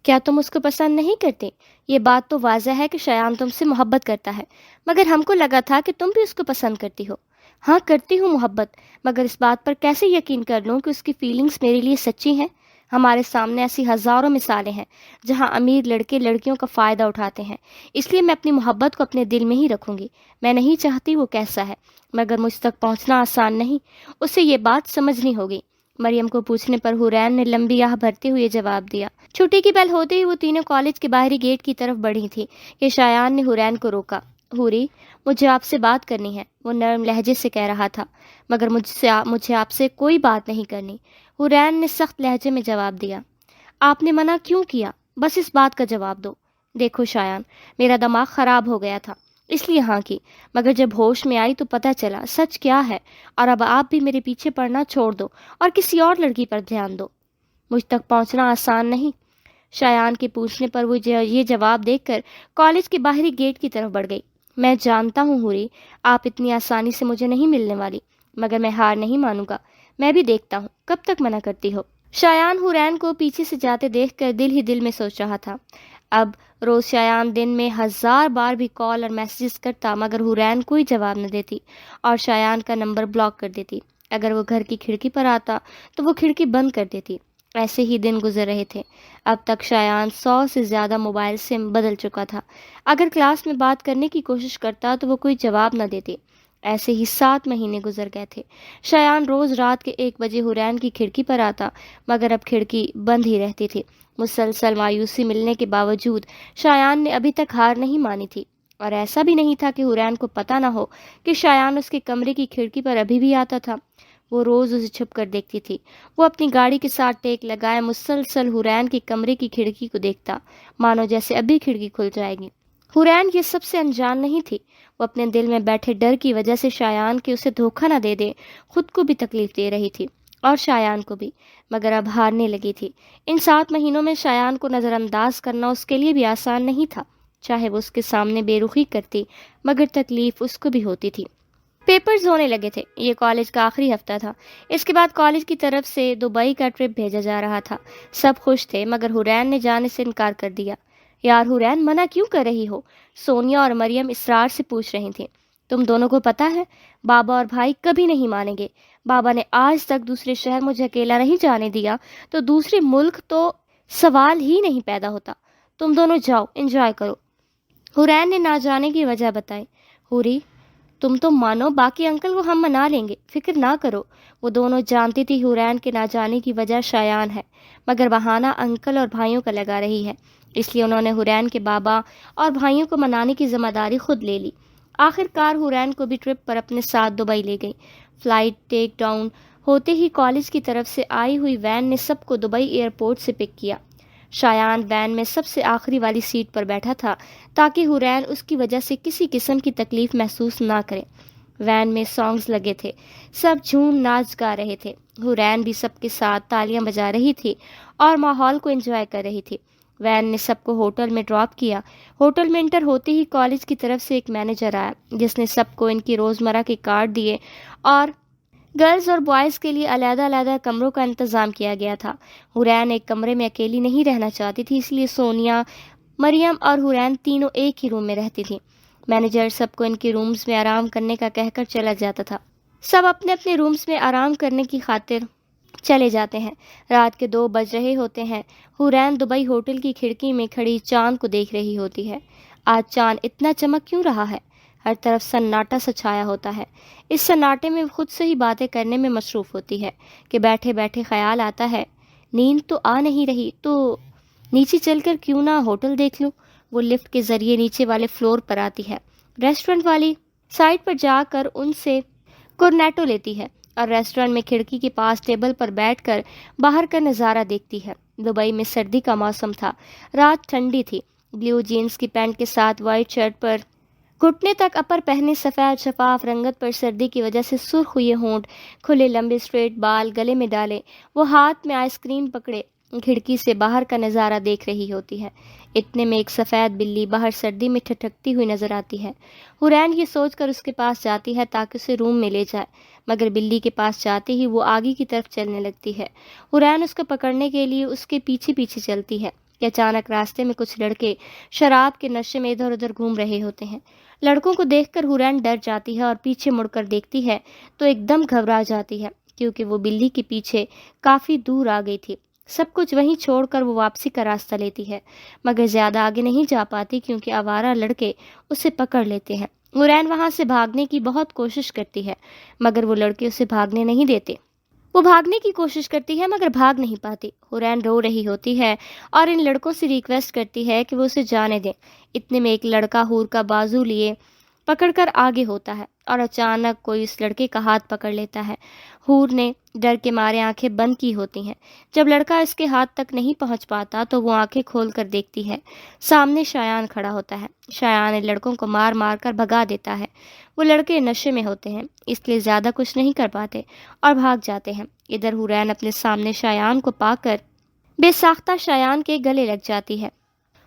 کیا تم اس کو پسند نہیں کرتے؟ یہ بات تو واضح ہے کہ شایان تم سے محبت کرتا ہے، مگر ہم کو لگا تھا کہ تم بھی اس کو پسند کرتی ہو۔ ہاں کرتی ہوں محبت، مگر اس بات پر کیسے یقین کر لوں کہ اس کی فیلنگز میرے لیے سچی ہیں؟ ہمارے سامنے ایسی ہزاروں مثالیں ہیں جہاں امیر لڑکے لڑکیوں کا فائدہ اٹھاتے ہیں، اس لیے میں اپنی محبت کو اپنے دل میں ہی رکھوں گی۔ میں نہیں چاہتی وہ کیسا ہے، مگر مجھ تک پہنچنا آسان نہیں، اسے یہ بات سمجھنی ہوگی۔ مریم کو پوچھنے پر حورین نے لمبی آہ بھرتے ہوئے جواب دیا۔ چھٹی کی بیل ہوتے ہی وہ تینوں کالج کے باہری گیٹ کی طرف بڑھی تھی کہ شایان نے حورین کو روکا۔ حوری، مجھے آپ سے بات کرنی ہے، وہ نرم لہجے سے کہہ رہا تھا، مگر مجھے آپ سے کوئی بات نہیں کرنی، حورین نے سخت لہجے میں جواب دیا۔ آپ نے منع کیوں کیا؟ بس اس بات کا جواب دو۔ دیکھو شایان، میرا دماغ خراب ہو گیا تھا اس لیے ہاں کی، مگر جب ہوش میں آئی تو پتہ چلا سچ کیا ہے، اور اب آپ بھی میرے پیچھے پڑنا چھوڑ دو اور کسی اور لڑکی پر دھیان دو۔ مجھ تک پہنچنا آسان نہیں؟ شایان کے پوچھنے پر وہ یہ جواب دیکھ کر کالج کے باہری گیٹ کی طرف بڑھ گئی۔ میں جانتا ہوں حوری، آپ اتنی آسانی سے مجھے نہیں ملنے والی، مگر میں ہار نہیں مانوں گا، میں بھی دیکھتا ہوں کب تک منع کرتی ہو۔ شایان حورین کو پیچھے سے جاتے دیکھ کر دل ہی دل میں سوچ رہا تھا، اب روز شایان دن میں 1000 بار بھی کال اور میسیجز کرتا مگر حورین کوئی جواب نہ دیتی اور شایان کا نمبر بلاک کر دیتی۔ اگر وہ گھر کی کھڑکی پر آتا تو وہ کھڑکی بند کر دیتی۔ ایسے ہی دن گزر رہے تھے۔ اب تک شایان 100 سے زیادہ موبائل سم بدل چکا تھا۔ اگر کلاس میں بات کرنے کی کوشش کرتا تو وہ کوئی جواب نہ دیتی۔ ایسے ہی 7 مہینے گزر گئے تھے۔ شایان روز رات کے 1 بجے حورین کی کھڑکی پر آتا مگر اب کھڑکی بند ہی رہتی تھی۔ مسلسل مایوسی ملنے کے باوجود شایان نے ابھی تک ہار نہیں مانی تھی، اور ایسا بھی نہیں تھا کہ حورین کو پتہ نہ ہو کہ شایان اس کے کمرے کی کھڑکی پر ابھی بھی آتا تھا۔ وہ روز اسے چھپ کر دیکھتی تھی۔ وہ اپنی گاڑی کے ساتھ ٹیک لگائے مسلسل حورین کے کمرے کی کھڑکی کو دیکھتا، مانو جیسے ابھی کھڑکی کھل جائے گی۔ حورین یہ سب سے انجان نہیں تھی۔ وہ اپنے دل میں بیٹھے ڈر کی وجہ سے شایان کے اسے دھوکہ نہ دے دے خود کو بھی تکلیف دے رہی تھی اور شایان کو بھی، مگر اب ہارنے لگی تھی۔ ان 7 مہینوں میں شایان کو نظر انداز کرنا اس کے لیے بھی آسان نہیں تھا، چاہے وہ اس کے سامنے بے رخی کرتی مگر تکلیف اس کو بھی ہوتی تھی۔ پیپرز ہونے لگے تھے، یہ کالج کا آخری ہفتہ تھا۔ اس کے بعد کالج کی طرف سے دبئی کا ٹرپ بھیجا جا رہا تھا۔ سب خوش تھے مگر حورین نے جانے سے انکار کر دیا۔ یار حورین، منع کیوں کر رہی ہو؟ سونیا اور مریم اصرار سے پوچھ رہی تھیں۔ تم دونوں کو پتہ ہے بابا اور بھائی کبھی نہیں مانیں گے۔ بابا نے آج تک دوسرے شہر مجھے اکیلا نہیں جانے دیا، تو دوسرے ملک تو سوال ہی نہیں پیدا ہوتا۔ تم دونوں جاؤ، انجوائے کرو۔ حورین نے نہ جانے کی وجہ بتائی۔ حوری، تم تو مانو، باقی انکل کو ہم منا لیں گے، فکر نہ کرو۔ وہ دونوں جانتی تھی حورین کے نہ جانے کی وجہ شایان ہے، مگر بہانہ انکل اور بھائیوں کا لگا رہی ہے، اس لیے انہوں نے حورین کے بابا اور بھائیوں کو منانے کی ذمہ داری خود لے لی۔ آخر کار حورین کو بھی ٹرپ پر اپنے ساتھ دبئی لے گئی۔ فلائٹ ٹیک ڈاؤن ہوتے ہی کالج کی طرف سے آئی ہوئی وین نے سب کو دبئی ایئرپورٹ سے پک کیا۔ شایان وین میں سب سے آخری والی سیٹ پر بیٹھا تھا تاکہ حورین اس کی وجہ سے کسی قسم کی تکلیف محسوس نہ کرے۔ وین میں سانگز لگے تھے، سب جھوم ناچ گا رہے تھے۔ حورین بھی سب کے ساتھ تالیاں بجا رہی تھی اور ماحول کو انجوائے کر رہی تھی۔ وین نے سب کو ہوٹل میں ڈراپ کیا۔ ہوٹل میں انٹر ہوتے ہی کالج کی طرف سے ایک مینیجر آیا جس نے سب کو ان کی روزمرہ کے کارڈ دیے اور گرلز اور بوائز کے لیے علیحدہ علیحدہ کمروں کا انتظام کیا گیا تھا۔ حورین ایک کمرے میں اکیلی نہیں رہنا چاہتی تھی، اس لیے سونیا، مریم اور حورین تینوں ایک ہی روم میں رہتی تھیں۔ مینیجر سب کو ان کے رومز میں آرام کرنے کا کہہ کر چلا جاتا تھا۔ سب اپنے اپنے رومز میں آرام کرنے کی خاطر چلے جاتے ہیں۔ رات کے 2 بج رہے ہوتے ہیں۔ حورین دبئی ہوٹل کی کھڑکی میں کھڑی چاند کو دیکھ رہی ہوتی ہے۔ آج چاند اتنا چمک کیوں رہا ہے؟ ہر طرف سناٹا سا چھایا ہوتا ہے۔ اس سناٹے میں خود سے ہی باتیں کرنے میں مصروف ہوتی ہے کہ بیٹھے بیٹھے خیال آتا ہے، نیند تو آ نہیں رہی تو نیچے چل کر کیوں نہ ہوٹل دیکھ لوں۔ وہ لفٹ کے ذریعے نیچے والے فلور پر آتی ہے، ریسٹورنٹ والی سائٹ پر جا کر ان سے کورنیٹو لیتی ہے اور ریسٹورنٹ میں کھڑکی کے پاس ٹیبل پر بیٹھ کر باہر کا نظارہ دیکھتی ہے۔ دبئی میں سردی کا موسم تھا، رات ٹھنڈی تھی۔ بلیو جینز کی پینٹ کے ساتھ وائٹ شرٹ پر گھٹنے تک اپر پہنے، سفید شفاف رنگت پر سردی کی وجہ سے سرخ ہوئے ہونٹ، کھلے لمبے اسٹریٹ بال گلے میں ڈالے، وہ ہاتھ میں آئس کریم پکڑے کھڑکی سے باہر کا نظارہ دیکھ رہی ہوتی ہے۔ اتنے میں ایک سفید بلی باہر سردی میں ٹھٹکتی ہوئی نظر آتی ہے۔ حورین یہ سوچ کر اس کے پاس جاتی ہے تاکہ اسے روم میں لے جائے، مگر بلی کے پاس جاتے ہی وہ آگے کی طرف چلنے لگتی ہے۔ حورین اس کو پکڑنے کے لیے اس کے پیچھے پیچھے چلتی ہے۔ کہ اچانک راستے میں کچھ لڑکے شراب کے نشے میں ادھر ادھر گھوم رہے ہوتے ہیں۔ لڑکوں کو دیکھ کر حورین ڈر جاتی ہے اور پیچھے مڑ کر دیکھتی ہے تو ایک دم گھبرا جاتی ہے، کیونکہ وہ بلی کے پیچھے کافی دور آ گئی تھی۔ سب کچھ وہیں چھوڑ کر وہ واپسی کا راستہ لیتی ہے، مگر زیادہ آگے نہیں جا پاتی کیونکہ آوارہ لڑکے اسے پکڑ لیتے ہیں۔ حورین وہاں سے بھاگنے کی بہت کوشش کرتی ہے، مگر وہ لڑکے اسے بھاگنے نہیں دیتے۔ وہ بھاگنے کی کوشش کرتی ہے مگر بھاگ نہیں پاتی۔ حورین رو رہی ہوتی ہے اور ان لڑکوں سے ریکویسٹ کرتی ہے کہ وہ اسے جانے دیں۔ اتنے میں ایک لڑکا حور کا بازو لیے پکڑ کر آگے ہوتا ہے اور اچانک کوئی اس لڑکے کا ہاتھ پکڑ لیتا ہے۔ حور نے ڈر کے مارے آنکھیں بند کی ہوتی ہیں۔ جب لڑکا اس کے ہاتھ تک نہیں پہنچ پاتا تو وہ آنکھیں کھول کر دیکھتی ہے، سامنے شایان کھڑا ہوتا ہے۔ شایان ان لڑکوں کو مار مار کر بھگا دیتا ہے۔ وہ لڑکے نشے میں ہوتے ہیں، اس لیے زیادہ کچھ نہیں کر پاتے اور بھاگ جاتے ہیں۔ ادھر حورین اپنے سامنے شایان کو پا کر بے ساختہ شایان کے گلے لگ جاتی ہے۔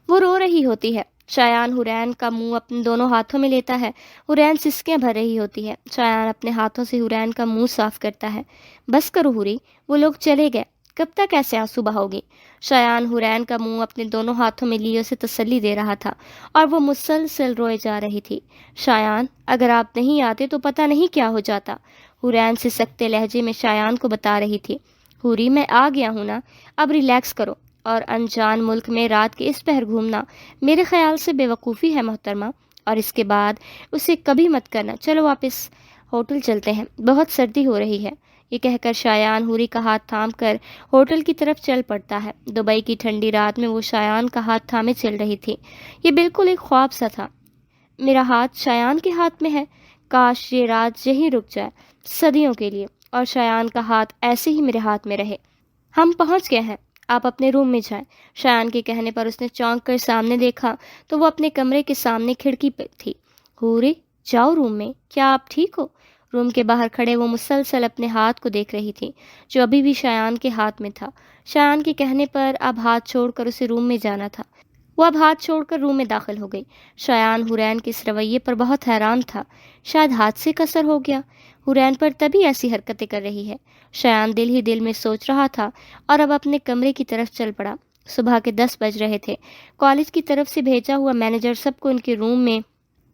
وہ رو رہی ہوتی ہے۔ شایان حورین کا منہ اپنے دونوں ہاتھوں میں لیتا ہے۔ حورین سسکیاں بھر رہی ہوتی ہے۔ شایان اپنے ہاتھوں سے حورین کا منہ صاف کرتا ہے۔ بس کرو حوری، وہ لوگ چلے گئے، کب تک ایسے آنسو بہاؤگی؟ شایان حورین کا منہ اپنے دونوں ہاتھوں میں لیے اسے تسلی دے رہا تھا اور وہ مسلسل روئے جا رہی تھی۔ شایان، اگر آپ نہیں آتے تو پتہ نہیں کیا ہو جاتا، حورین سے سکتے لہجے میں شایان کو بتا رہی تھی۔ حوری، میں آ گیا ہوں نا، اب ریلیکس کرو، اور انجان ملک میں رات کے اس پہر گھومنا میرے خیال سے بے وقوفی ہے محترمہ، اور اس کے بعد اسے کبھی مت کرنا۔ چلو واپس ہوٹل چلتے ہیں، بہت سردی ہو رہی ہے۔ یہ کہہ کر شایان حوری کا ہاتھ تھام کر ہوٹل کی طرف چل پڑتا ہے۔ دبئی کی ٹھنڈی رات میں وہ شایان کا ہاتھ تھامے چل رہی تھی۔ یہ بالکل ایک خواب سا تھا۔ میرا ہاتھ شایان کے ہاتھ میں ہے، کاش یہ رات یہیں رک جائے صدیوں کے لیے، اور شایان کا ہاتھ ایسے ہی میرے ہاتھ میں رہے۔ ہم پہنچ گئے ہیں، آپ اپنے روم میں جائیں۔ شایان کے کہنے پر اس نے چونک کر سامنے دیکھا تو وہ اپنے کمرے کے سامنے کھڑکی پہ تھی۔ حوری، جاؤ روم میں، کیا آپ ٹھیک ہو؟ روم کے باہر کھڑے وہ مسلسل اپنے ہاتھ کو دیکھ رہی تھی جو ابھی بھی شایان کے ہاتھ میں تھا۔ شایان کے کہنے پر اب ہاتھ چھوڑ کر اسے روم میں جانا تھا۔ وہ اب ہاتھ چھوڑ کر روم میں داخل ہو گئی۔ شایان حورین کے اس رویے پر بہت حیران تھا، شاید ہاتھ سے کسر ہو گیا، حورین پر تبھی ایسی حرکتیں کر رہی ہے۔ شایان دل ہی دل میں سوچ رہا تھا اور اب اپنے کمرے کی طرف چل پڑا۔ صبح کے 10 بج رہے تھے۔ کالج کی طرف سے بھیجا ہوا مینیجر سب کو ان کے روم میں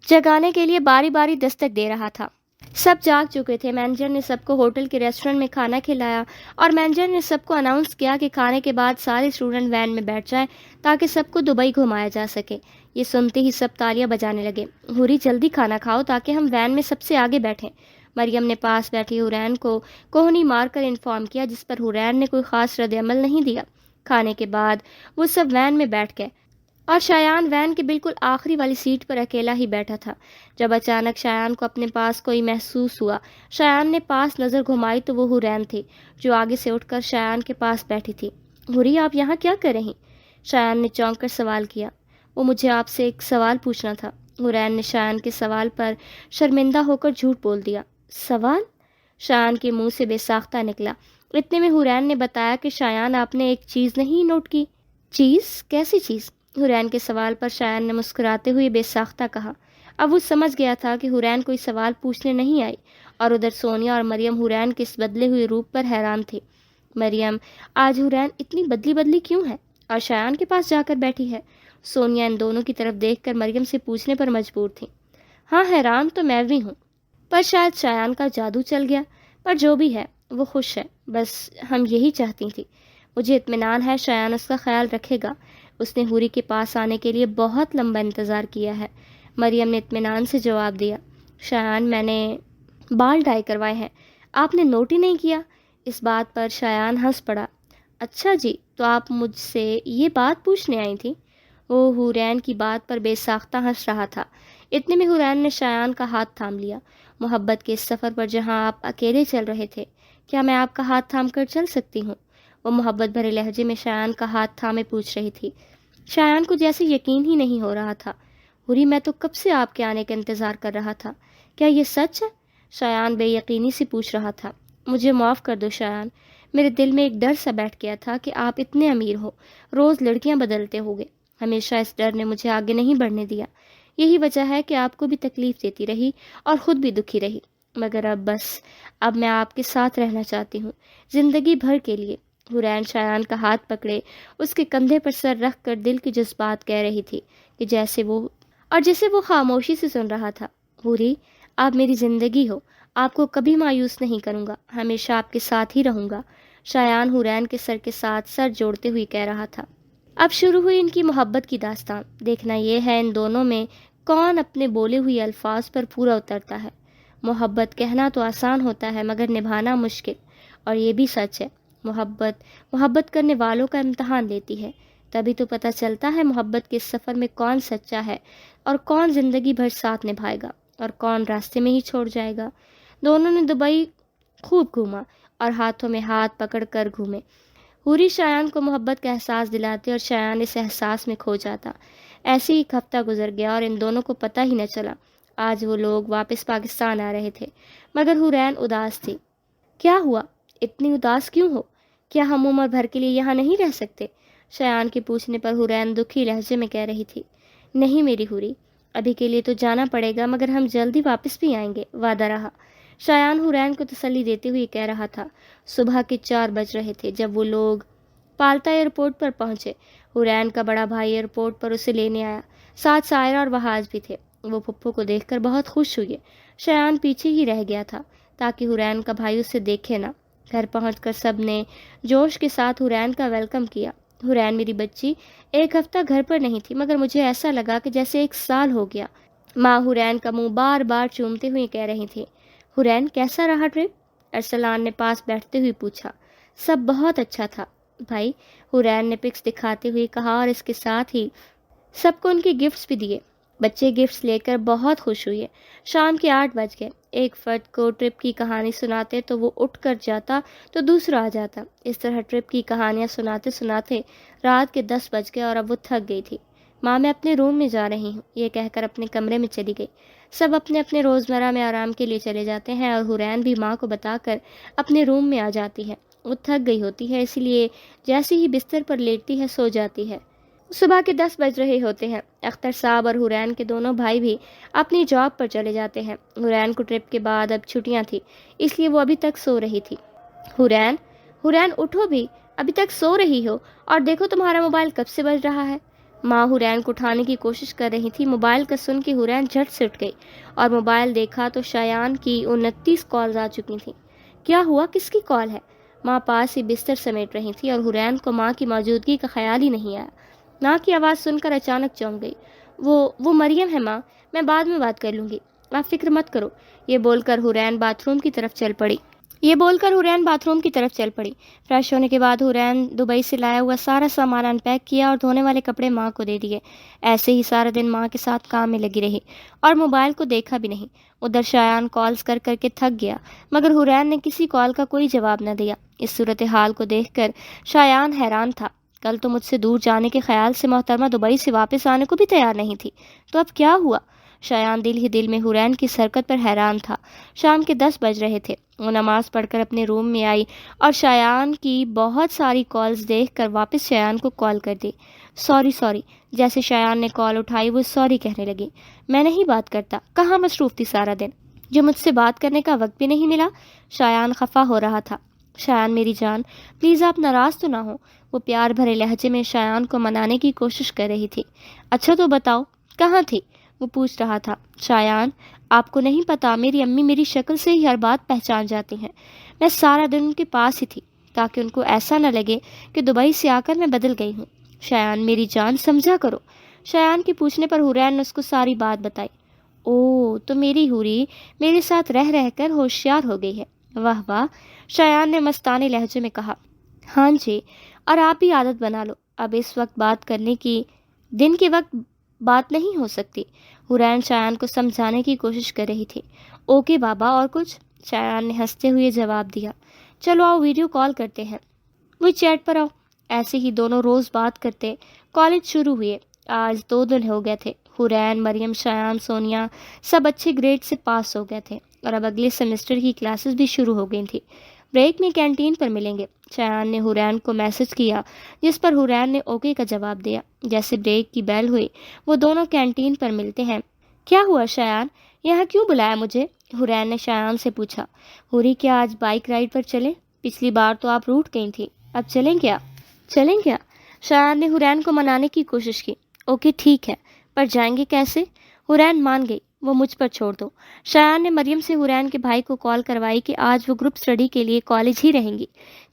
جگانے کے لیے باری باری دستک دے رہا تھا۔ سب جاگ چکے تھے۔ مینیجر نے سب کو ہوٹل کے ریسٹورنٹ میں کھانا کھلایا اور مینیجر نے سب کو اناؤنس کیا کہ کھانے کے بعد سارے اسٹوڈنٹ وین میں بیٹھ جائیں تاکہ سب کو دبئی گھمایا جا سکے۔ یہ سنتے ہی سب تالیاں بجانے لگے۔ حوری، جلدی کھانا کھاؤ تاکہ ہم وین میں سب سے آگے بیٹھیں۔ مریم نے پاس بیٹھی حورین کو کوہنی مار کر انفارم کیا، جس پر حورین نے کوئی خاص رد عمل نہیں دیا۔ کھانے کے بعد وہ سب وین میں بیٹھ گئے اور شایان وین کے بالکل آخری والی سیٹ پر اکیلا ہی بیٹھا تھا، جب اچانک شایان کو اپنے پاس کوئی محسوس ہوا۔ شایان نے پاس نظر گھمائی تو وہ حورین تھی جو آگے سے اٹھ کر شایان کے پاس بیٹھی تھی۔ حوری، آپ یہاں کیا کر رہی؟ شایان نے چونک کر سوال کیا۔ وہ مجھے آپ سے ایک سوال پوچھنا تھا۔ حورین نے شایان کے سوال پر شرمندہ ہو کر جھوٹ بول دیا۔ سوال؟ شایان کے منہ سے بے ساختہ نکلا۔ اتنے میں حورین نے بتایا کہ شایان، آپ نے ایک چیز نہیں نوٹ کی؟ چیز؟ کیسی چیز؟ حورین کے سوال پر شایان نے مسکراتے ہوئے بے ساختہ کہا۔ اب وہ سمجھ گیا تھا کہ حورین کوئی سوال پوچھنے نہیں آئی، اور ادھر سونیا اور مریم حورین کے اس بدلے ہوئے روپ پر حیران تھی۔ مریم، آج حورین اتنی بدلی بدلی کیوں ہے اور شایان کے پاس جا کر بیٹھی ہے؟ سونیا ان دونوں کی طرف دیکھ کر مریم سے پوچھنے پر مجبور تھی۔ ہاں، حیران تو میں بھی ہوں، پر شاید شایان کا جادو چل گیا، پر جو بھی ہے وہ خوش ہے، بس ہم یہی چاہتی تھی۔ مجھے اطمینان ہے شایان اس کا خیال رکھے گا، اس نے حوری کے پاس آنے کے لیے بہت لمبا انتظار کیا ہے۔ مریم نے اطمینان سے جواب دیا۔ شایان، میں نے بال ڈائی کروائے ہیں، آپ نے نوٹ ہی نہیں کیا؟ اس بات پر شایان ہنس پڑا۔ اچھا جی، تو آپ مجھ سے یہ بات پوچھنے آئی تھی؟ وہ حورین کی بات پر بے ساختہ ہنس رہا تھا۔ اتنے میں حورین نے شایان کا ہاتھ تھام لیا۔ محبت کے اس سفر پر جہاں آپ اکیلے چل رہے تھے، کیا میں آپ کا ہاتھ تھام کر چل سکتی ہوں؟ وہ محبت بھرے لہجے میں شایان کا ہاتھ تھامے پوچھ رہی تھی۔ شایان کو جیسے یقین ہی نہیں ہو رہا تھا۔ حوری، میں تو کب سے آپ کے آنے کا انتظار کر رہا تھا، کیا یہ سچ ہے؟ شایان بے یقینی سے پوچھ رہا تھا۔ مجھے معاف کر دو شایان، میرے دل میں ایک ڈر سا بیٹھ گیا تھا کہ آپ اتنے امیر ہو، روز لڑکیاں بدلتے ہوگے، ہمیشہ اس ڈر نے مجھے آگے نہیں بڑھنے دیا۔ یہی وجہ ہے کہ آپ کو بھی تکلیف دیتی رہی اور خود بھی دکھی رہی، مگر اب میں آپ کے ساتھ رہنا چاہتی ہوں، زندگی بھر کے لیے۔ حورین شایان کا ہاتھ پکڑے اس کے کندھے پر سر رکھ کر دل کی جذبات کہہ رہی تھی کہ جیسے وہ خاموشی سے سن رہا تھا۔ حوری، آپ میری زندگی ہو، آپ کو کبھی مایوس نہیں کروں گا، ہمیشہ آپ کے ساتھ ہی رہوں گا، شایان حورین کے سر کے ساتھ سر جوڑتے ہوئے کہہ رہا تھا۔ اب شروع ہوئی ان کی محبت کی داستان۔ دیکھنا یہ ہے ان دونوں میں کون اپنے بولے ہوئے الفاظ پر پورا اترتا ہے۔ محبت کہنا تو آسان ہوتا ہے مگر نبھانا مشکل، اور یہ بھی سچ ہے۔ محبت کرنے والوں کا امتحان لیتی ہے، تبھی تو پتہ چلتا ہے محبت کے سفر میں کون سچا ہے اور کون زندگی بھر ساتھ نبھائے گا اور کون راستے میں ہی چھوڑ جائے گا۔ دونوں نے دبئی خوب گھوما اور ہاتھوں میں ہاتھ پکڑ کر گھومے۔ حوری شایان کو محبت کا احساس دلاتے اور شایان اس احساس میں کھو جاتا۔ ایسے ہی ایک ہفتہ گزر گیا اور ان دونوں کو پتہ ہی نہ چلا۔ آج وہ لوگ واپس پاکستان آ رہے تھے مگر حورین اداس تھی۔ کیا ہوا؟ اتنی اداس کیوں ہو؟ کیا ہم عمر بھر کے لیے یہاں نہیں رہ سکتے؟ شایان کے پوچھنے پر حورین دکھی لہجے میں کہہ رہی تھی، نہیں میری حوری، ابھی کے لیے تو جانا پڑے گا مگر ہم جلدی واپس بھی آئیں گے، وعدہ رہا۔ شایان حورین کو تسلی دیتے ہوئے کہہ رہا تھا۔ صبح کے 4 بج رہے تھے جب وہ لوگ پالتا ایئرپورٹ پر پہنچے۔ حورین کا بڑا بھائی ایئرپورٹ پر اسے لینے آیا، ساتھ سائرہ اور وحاج بھی تھے۔ وہ پھپھو کو دیکھ کر بہت خوش ہوئے۔ شایان پیچھے ہی رہ گیا تھا تاکہ حورین کا بھائی اسے دیکھے نہ۔ گھر پہنچ کر سب نے جوش کے ساتھ حورین کا ویلکم کیا۔ حورین میری بچی، 1 ہفتہ گھر پر نہیں تھی مگر مجھے ایسا لگا کہ جیسے 1 سال ہو گیا۔ ماں حورین کا منہ بار بار چومتے ہوئے کہہ رہی تھی۔ حورین کیسا رہا ٹرپ؟ ارسلان نے پاس بیٹھتے ہوئے پوچھا۔ سب بہت اچھا تھا بھائی، حورین نے پکس دکھاتے ہوئے کہا اور اس کے ساتھ ہی سب کو ان کے گفٹس بھی دیے۔ بچے گفٹس لے کر بہت خوش ہوئے۔ شام کے 8 بج گئے۔ ایک فرد کو ٹرپ کی کہانی سناتے تو وہ اٹھ کر جاتا تو دوسرا آ جاتا۔ اس طرح ٹرپ کی کہانیاں سناتے سناتے رات کے 10 بج گئے اور اب وہ تھک گئی تھی۔ ماں میں اپنے روم میں جا رہی ہوں، یہ کہہ کر اپنے کمرے میں چلی گئی۔ سب اپنے اپنے روزمرہ میں آرام کے لیے چلے جاتے ہیں اور حورین بھی ماں کو بتا کر اپنے روم میں آ جاتی ہے۔ وہ تھک گئی ہوتی ہے، اسی لیے جیسے ہی بستر پر لیٹتی ہے سو جاتی ہے۔ صبح کے 10 بج رہے ہوتے ہیں۔ اختر صاحب اور حورین کے دونوں بھائی بھی اپنی جاب پر چلے جاتے ہیں۔ حورین کو ٹرپ کے بعد اب چھٹیاں تھیں، اس لیے وہ ابھی تک سو رہی تھی۔ حورین اٹھو بھی، ابھی تک سو رہی ہو، اور دیکھو تمہارا موبائل کب سے بج رہا ہے۔ ماں حورین کو اٹھانے کی کوشش کر رہی تھی۔ موبائل کا سن کے حورین جھٹ سے اٹھ گئی اور موبائل دیکھا تو شایان کی 29 کالز آ چکی تھیں۔ کیا ہوا؟ کس کی کال ہے؟ ماں پاس ہی بستر سمیٹ رہی تھی اور حورین کو ماں کی موجودگی کا خیال ہی نہیں آیا۔ ماں کی آواز سن کر اچانک چونک گئی۔ وہ مریم ہے ماں، میں بعد میں بات کر لوں گی، آپ فکر مت کرو۔ یہ بول کر حورین باتھ روم کی طرف چل پڑی۔ فریش ہونے کے بعد حورین دبئی سے لایا ہوا سارا سامان ان پیک کیا اور دھونے والے کپڑے ماں کو دے دیے۔ ایسے ہی سارا دن ماں کے ساتھ کام میں لگی رہی اور موبائل کو دیکھا بھی نہیں۔ ادھر شایان کالز کر کر کے تھک گیا مگر حورین نے کسی کال کا کوئی جواب نہ دیا۔ اس صورتحال کو دیکھ کر شایان حیران تھا۔ کل تو مجھ سے دور جانے کے خیال سے محترمہ دبئی سے واپس آنے کو بھی تیار نہیں تھی، تو اب کیا ہوا؟ شایان دل ہی دل میں حورین کی حرکت پر حیران تھا۔ شام کے 10 بج رہے تھے۔ وہ نماز پڑھ کر اپنے روم میں آئی اور شایان کی بہت ساری کالز دیکھ کر واپس شایان کو کال کر دی۔ سوری۔ جیسے شایان نے کال اٹھائی وہ سوری کہنے لگی۔ میں نہیں بات کرتا، کہاں مصروف تھی سارا دن، جو مجھ سے بات کرنے کا وقت بھی نہیں ملا۔ شایان خفا ہو رہا تھا۔ شایان میری جان، پلیز آپ ناراض تو نہ ہو، وہ پیار بھرے لہجے میں شایان کو منانے کی کوشش کر رہی تھی۔ اچھا تو بتاؤ کہاں تھی؟ وہ پوچھ رہا تھا۔ شایان، آپ کو نہیں پتا، میری امی میری شکل سے ہی ہر بات پہچان جاتی ہیں۔ میں سارا دن ان کے پاس ہی تھی تاکہ ان کو ایسا نہ لگے کہ دبئی سے آ کر میں بدل گئی ہوں۔ شایان میری جان، سمجھا کرو۔ شایان کے پوچھنے پر حورین نے اس کو ساری بات بتائی۔ او، تو میری حوری میرے ساتھ رہ رہ کر ہوشیار ہو گئی ہے۔ واہ واہ، شایان نے مستانہ لہجے میں کہا۔ ہاں جی، اور آپ بھی عادت بنا لو، اب اس وقت بات کرنے کی، دن کے وقت بات نہیں ہو سکتی۔ حورین شایان کو سمجھانے کی کوشش کر رہی تھی۔ اوکے بابا، اور کچھ؟ شایان نے ہنستے ہوئے جواب دیا۔ چلو آؤ ویڈیو کال کرتے ہیں، وہ چیٹ پر آؤ۔ ایسے ہی دونوں روز بات کرتے۔ کالج شروع ہوئے۔ آج 2 دن ہو گئے تھے۔ حورین، مریم، شایان، سونیا سب اچھے گریڈ سے پاس ہو گئے تھے اور اب اگلے سیمسٹر کی کلاسز بھی شروع ہو گئی تھیں۔ بریک میں کینٹین پر ملیں گے۔ شایان نے حورین کو میسج کیا جس پر حورین نے اوکے کا جواب دیا۔ جیسے بریک کی بیل ہوئی وہ دونوں کینٹین پر ملتے ہیں۔ کیا ہوا شایان، یہاں کیوں بلایا مجھے؟ حورین نے شایان سے پوچھا۔ حوری، کیا آج بائک رائڈ پر چلیں؟ پچھلی بار تو آپ روٹھ گئی تھی۔ اب چلیں کیا؟ شایان نے حرین کو منانے کی کوشش کی۔ اوکے ٹھیک ہے، پر جائیں گے کیسے؟ حرین مان گئی، وہ مجھ پر چھوڑ دو۔ شایان نے مریم سے حرین کے بھائی کو کال کروائی کہ آج وہ گروپ اسٹڈی کے لیے کالج ہی رہیں گی،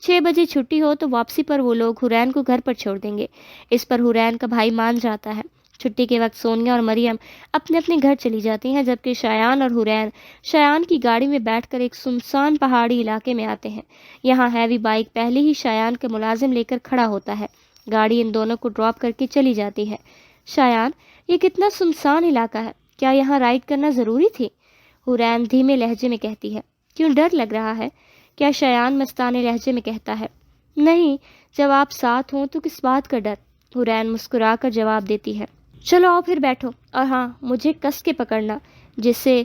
6 بجے چھٹی ہو تو واپسی پر وہ لوگ حرین کو گھر پر چھوڑ دیں گے۔ اس پر حرین کا بھائی مان جاتا ہے۔ چھٹی کے وقت سونیا اور مریم اپنے اپنے گھر چلی جاتی ہیں، جبکہ شایان اور حرین شایان کی گاڑی میں بیٹھ کر ایک سنسان پہاڑی علاقے میں آتے ہیں۔ یہاں ہیوی بائک پہلے ہی شایان کا ملازم لے کر کھڑا ہوتا ہے۔ گاڑی ان دونوں کو ڈراپ کر کے چلی جاتی ہے۔ شایان، یہ کتنا سنسان علاقہ ہے، کیا یہاں رائڈ کرنا ضروری تھی؟ حرین دھیمے لہجے میں کہتی ہے۔ کیوں، ڈر لگ رہا ہے کیا؟ شایان مستانے لہجے میں کہتا ہے۔ نہیں، جب آپ ساتھ ہوں تو کس بات کا ڈر؟ حرین مسکرا کر جواب دیتی ہے۔ چلو آؤ پھر بیٹھو، اور ہاں، مجھے کس کے پکڑنا، جیسے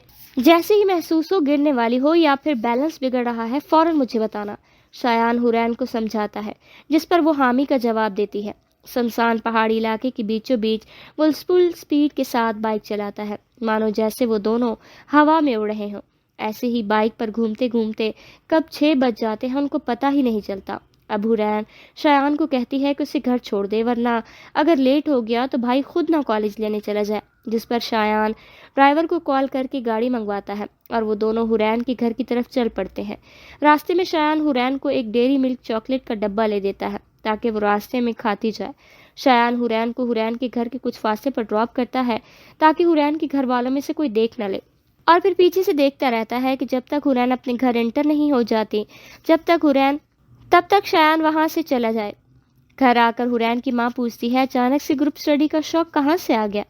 ہی محسوس ہو گرنے والی ہو یا پھر بیلنس بگڑ رہا ہے فوراً مجھے بتانا۔ شایان حرین کو سمجھاتا ہے، جس پر وہ حامی کا جواب دیتی ہے۔ سنسان پہاڑی علاقے کے بیچوں بیچ وہ فل سپیڈ کے ساتھ بائک چلاتا ہے، مانو جیسے وہ دونوں ہوا میں اڑ رہے ہوں۔ ایسے ہی بائک پر گھومتے گھومتے کب 6 بج جاتے ہیں ان کو پتہ ہی نہیں چلتا۔ اب حرین شایان کو کہتی ہے کہ اسے گھر چھوڑ دے، ورنہ اگر لیٹ ہو گیا تو بھائی خود نہ کالج لینے چلا جائے، جس پر شایان ڈرائیور کو کال کر کے گاڑی منگواتا ہے اور وہ دونوں حرین کے گھر کی طرف چل پڑتے ہیں۔ راستے میں شایان حرین کو ایک ڈیری ملک چاکلیٹ کا ڈبہ لے دیتا ہے تاکہ وہ راستے میں کھاتی جائے۔ شایان حرین کو حرین کے گھر کے کچھ فاصلے پر ڈراپ کرتا ہے تاکہ حرین کے گھر والوں میں سے کوئی دیکھ نہ لے، اور پھر پیچھے سے دیکھتا رہتا ہے کہ جب تک حرین اپنے گھر انٹر نہیں ہو جاتی تب تک شایان وہاں سے چلا جائے۔ گھر آ کر حرین کی ماں پوچھتی ہے، اچانک سے گروپ اسٹڈی کا شوق کہاں سے آ گیا؟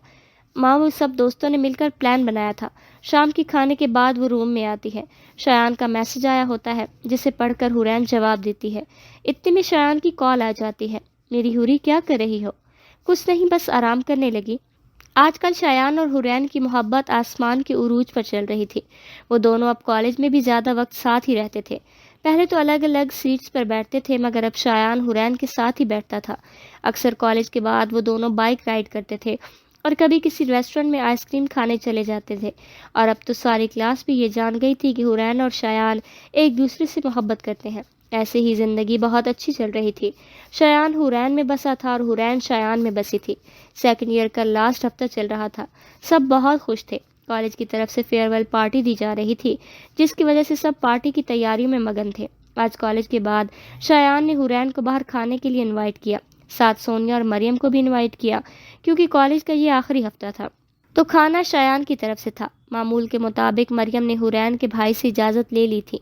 ماں، وہ سب دوستوں نے مل کر پلان بنایا تھا، شام کے کھانے کے بعد وہ روم میں آتی ہے۔ شایان کا میسج آیا ہوتا ہے جسے پڑھ کر حرین جواب دیتی ہے۔ اتنے میں شایان کی کال آ جاتی ہے۔ میری حوری، کیا کر رہی ہو؟ کچھ نہیں، بس آرام کرنے لگی۔ آج کل شایان اور حرین کی محبت آسمان کے عروج پر چل رہی تھی۔ وہ دونوں اب کالج میں بھی زیادہ وقت ساتھ ہی رہتے تھے۔ پہلے تو الگ الگ سیٹس پر بیٹھتے تھے، مگر اب شایان حرین کے ساتھ ہی بیٹھتا تھا۔ اکثر کالج کے بعد وہ دونوں بائک رائڈ کرتے تھے اور کبھی کسی ریسٹورنٹ میں آئس کریم کھانے چلے جاتے تھے۔ اور اب تو ساری کلاس بھی یہ جان گئی تھی کہ حرین اور شایان ایک دوسرے سے محبت کرتے ہیں۔ ایسے ہی زندگی بہت اچھی چل رہی تھی۔ شایان حرین میں بسا تھا اور حرین شایان میں بسی تھی۔ سیکنڈ ایئر کا لاسٹ ہفتہ چل رہا تھا، سب بہت خوش تھے۔ کالج کی طرف سے فیئر ویل پارٹی دی جا رہی تھی، جس کی وجہ سے سب پارٹی کی تیاریوں میں مگن تھے۔ آج کالج کے بعد شایان نے حرین کو باہر کھانے کے لیے انوائٹ کیا، ساتھ سونیا اور مریم کو بھی انوائٹ کیا، کیونکہ کالج کا یہ آخری ہفتہ تھا تو کھانا شایان کی طرف سے تھا۔ معمول کے مطابق مریم نے حرین کے بھائی سے اجازت لے لی تھی،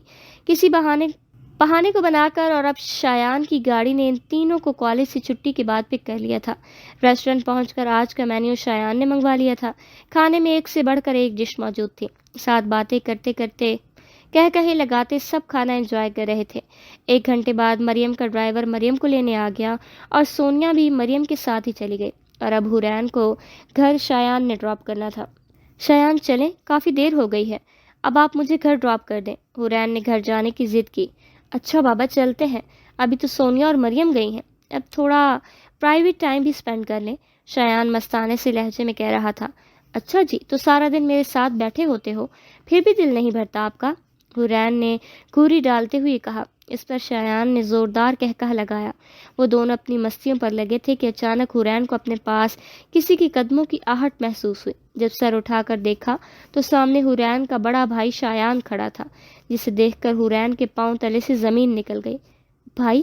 کسی بہانے کو بنا کر، اور اب شایان کی گاڑی نے ان تینوں کو کالج سے چھٹی کے بعد پک کر لیا تھا۔ ریسٹورنٹ پہنچ کر آج کا مینیو شایان نے منگوا لیا تھا۔ کھانے میں ایک سے بڑھ کر ایک ڈش موجود تھی۔ ساتھ باتیں کرتے کرتے، کہے لگاتے سب کھانا انجوائے کر رہے تھے۔ 1 گھنٹے بعد مریم کا ڈرائیور مریم کو لینے آ گیا اور سونیا بھی مریم کے ساتھ ہی چلی گئی، اور اب حرین کو گھر شایان نے ڈراپ کرنا تھا۔ شایان، چلیں، کافی دیر ہو گئی ہے، اب آپ مجھے گھر ڈراپ کر دیں۔ حرین نے گھر جانے کی ضد کی۔ اچھا بابا، چلتے ہیں، ابھی تو سونیا اور مریم گئی ہیں، اب تھوڑا پرائیویٹ ٹائم بھی اسپینڈ کر لیں، شایان مستانے سے لہجے میں کہہ رہا تھا۔ اچھا جی، تو سارا دن میرے ساتھ بیٹھے ہوتے ہو، پھر بھی دل نہیں بھرتا آپ کا؟ حرین نے گھوری ڈالتے ہوئے کہا۔ اس پر شایان نے زوردار قہقہہ لگایا۔ وہ دونوں اپنی مستیوں پر لگے تھے کہ اچانک حرین کو اپنے پاس کسی کے قدموں کی آہٹ محسوس ہوئی۔ جب سر اٹھا کر دیکھا تو سامنے حرین کا بڑا بھائی شایان کھڑا تھا، جسے دیکھ کر حرین کے پاؤں تلے سے زمین نکل گئی۔ بھائی،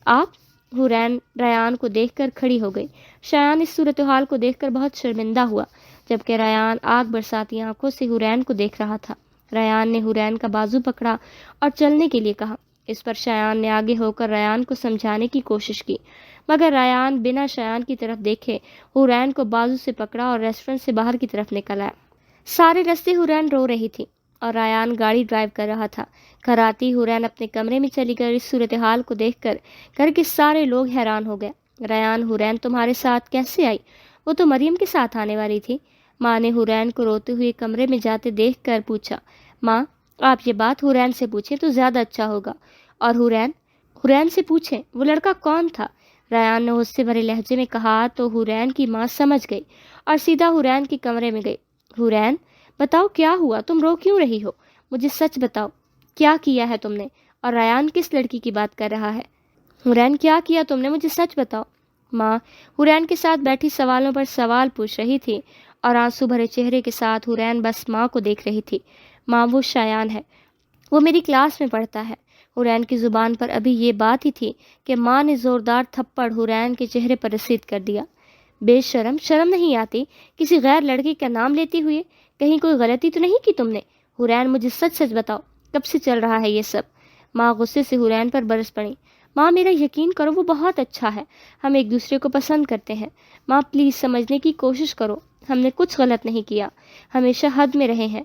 آپ؟ حرین ریان کو دیکھ کر کھڑی ہو گئی۔ شایان اس صورتحال کو دیکھ کر بہت شرمندہ ہوا، جبکہ ریان آگ برساتی آنکھوں سے حرین کو دیکھ رہا تھا۔ ریان نے حرین کا بازو پکڑا اور چلنے کے لیے کہا۔ اس پر شایان نے آگے ہو کر ریان کو سمجھانے کی کوشش کی، مگر ریان بنا شایان کی طرف دیکھے حرین کو بازو سے پکڑا اور ریسٹورنٹ سے باہر کی طرف نکل آیا۔ سارے راستے حرین رو رہی تھی اور ریان گاڑی ڈرائیو کر رہا تھا۔ گھر آتی حرین اپنے کمرے میں چلی گئی۔ اس صورتحال کو دیکھ کر گھر کے سارے لوگ حیران ہو گئے۔ ریان، حرین تمہارے ساتھ کیسے آئی؟ وہ تو مریم کے ساتھ آنے والی تھی۔ ماں نے حرین کو روتے ہوئے کمرے میں جاتے دیکھ کر پوچھا۔ ماں، آپ یہ بات حرین سے پوچھیں تو زیادہ اچھا ہوگا۔ اور حرین سے پوچھیں وہ لڑکا کون تھا؟ ریان نے غصے بھرے لہجے میں کہا تو حرین کی ماں سمجھ گئی اور سیدھا حرین کے کمرے میں گئی۔ حرین، بتاؤ کیا ہوا، تم رو کیوں رہی ہو؟ مجھے سچ بتاؤ، کیا کیا ہے تم نے؟ اور ریان کس لڑکی کی بات کر رہا ہے؟ حرین کیا کیا تم نے؟ مجھے سچ بتاؤ۔ ماں حرین کے ساتھ بیٹھی سوالوں پر سوال پوچھ رہی تھی اور آنسو بھرے چہرے کے ساتھ حرین بس ماں کو دیکھ رہی تھی۔ ماں وہ شایان ہے، وہ میری کلاس میں پڑھتا ہے۔ حرین کی زبان پر ابھی یہ بات ہی تھی کہ ماں نے زوردار تھپڑ حرین کے چہرے پر رسید کر دیا۔ بے شرم، شرم نہیں آتی کسی غیر لڑکی کا نام لیتے ہوئے؟ کہیں کوئی غلطی تو نہیں کی تم نے؟ حرین مجھے سچ سچ بتاؤ، کب سے چل رہا ہے یہ سب؟ ماں غصے سے حرین پر برس پڑی۔ ماں میرا یقین کرو، وہ بہت اچھا ہے، ہم ایک دوسرے کو پسند کرتے ہیں۔ ماں پلیز سمجھنے کی کوشش کرو، ہم نے کچھ غلط نہیں کیا، ہمیشہ حد میں رہے ہیں۔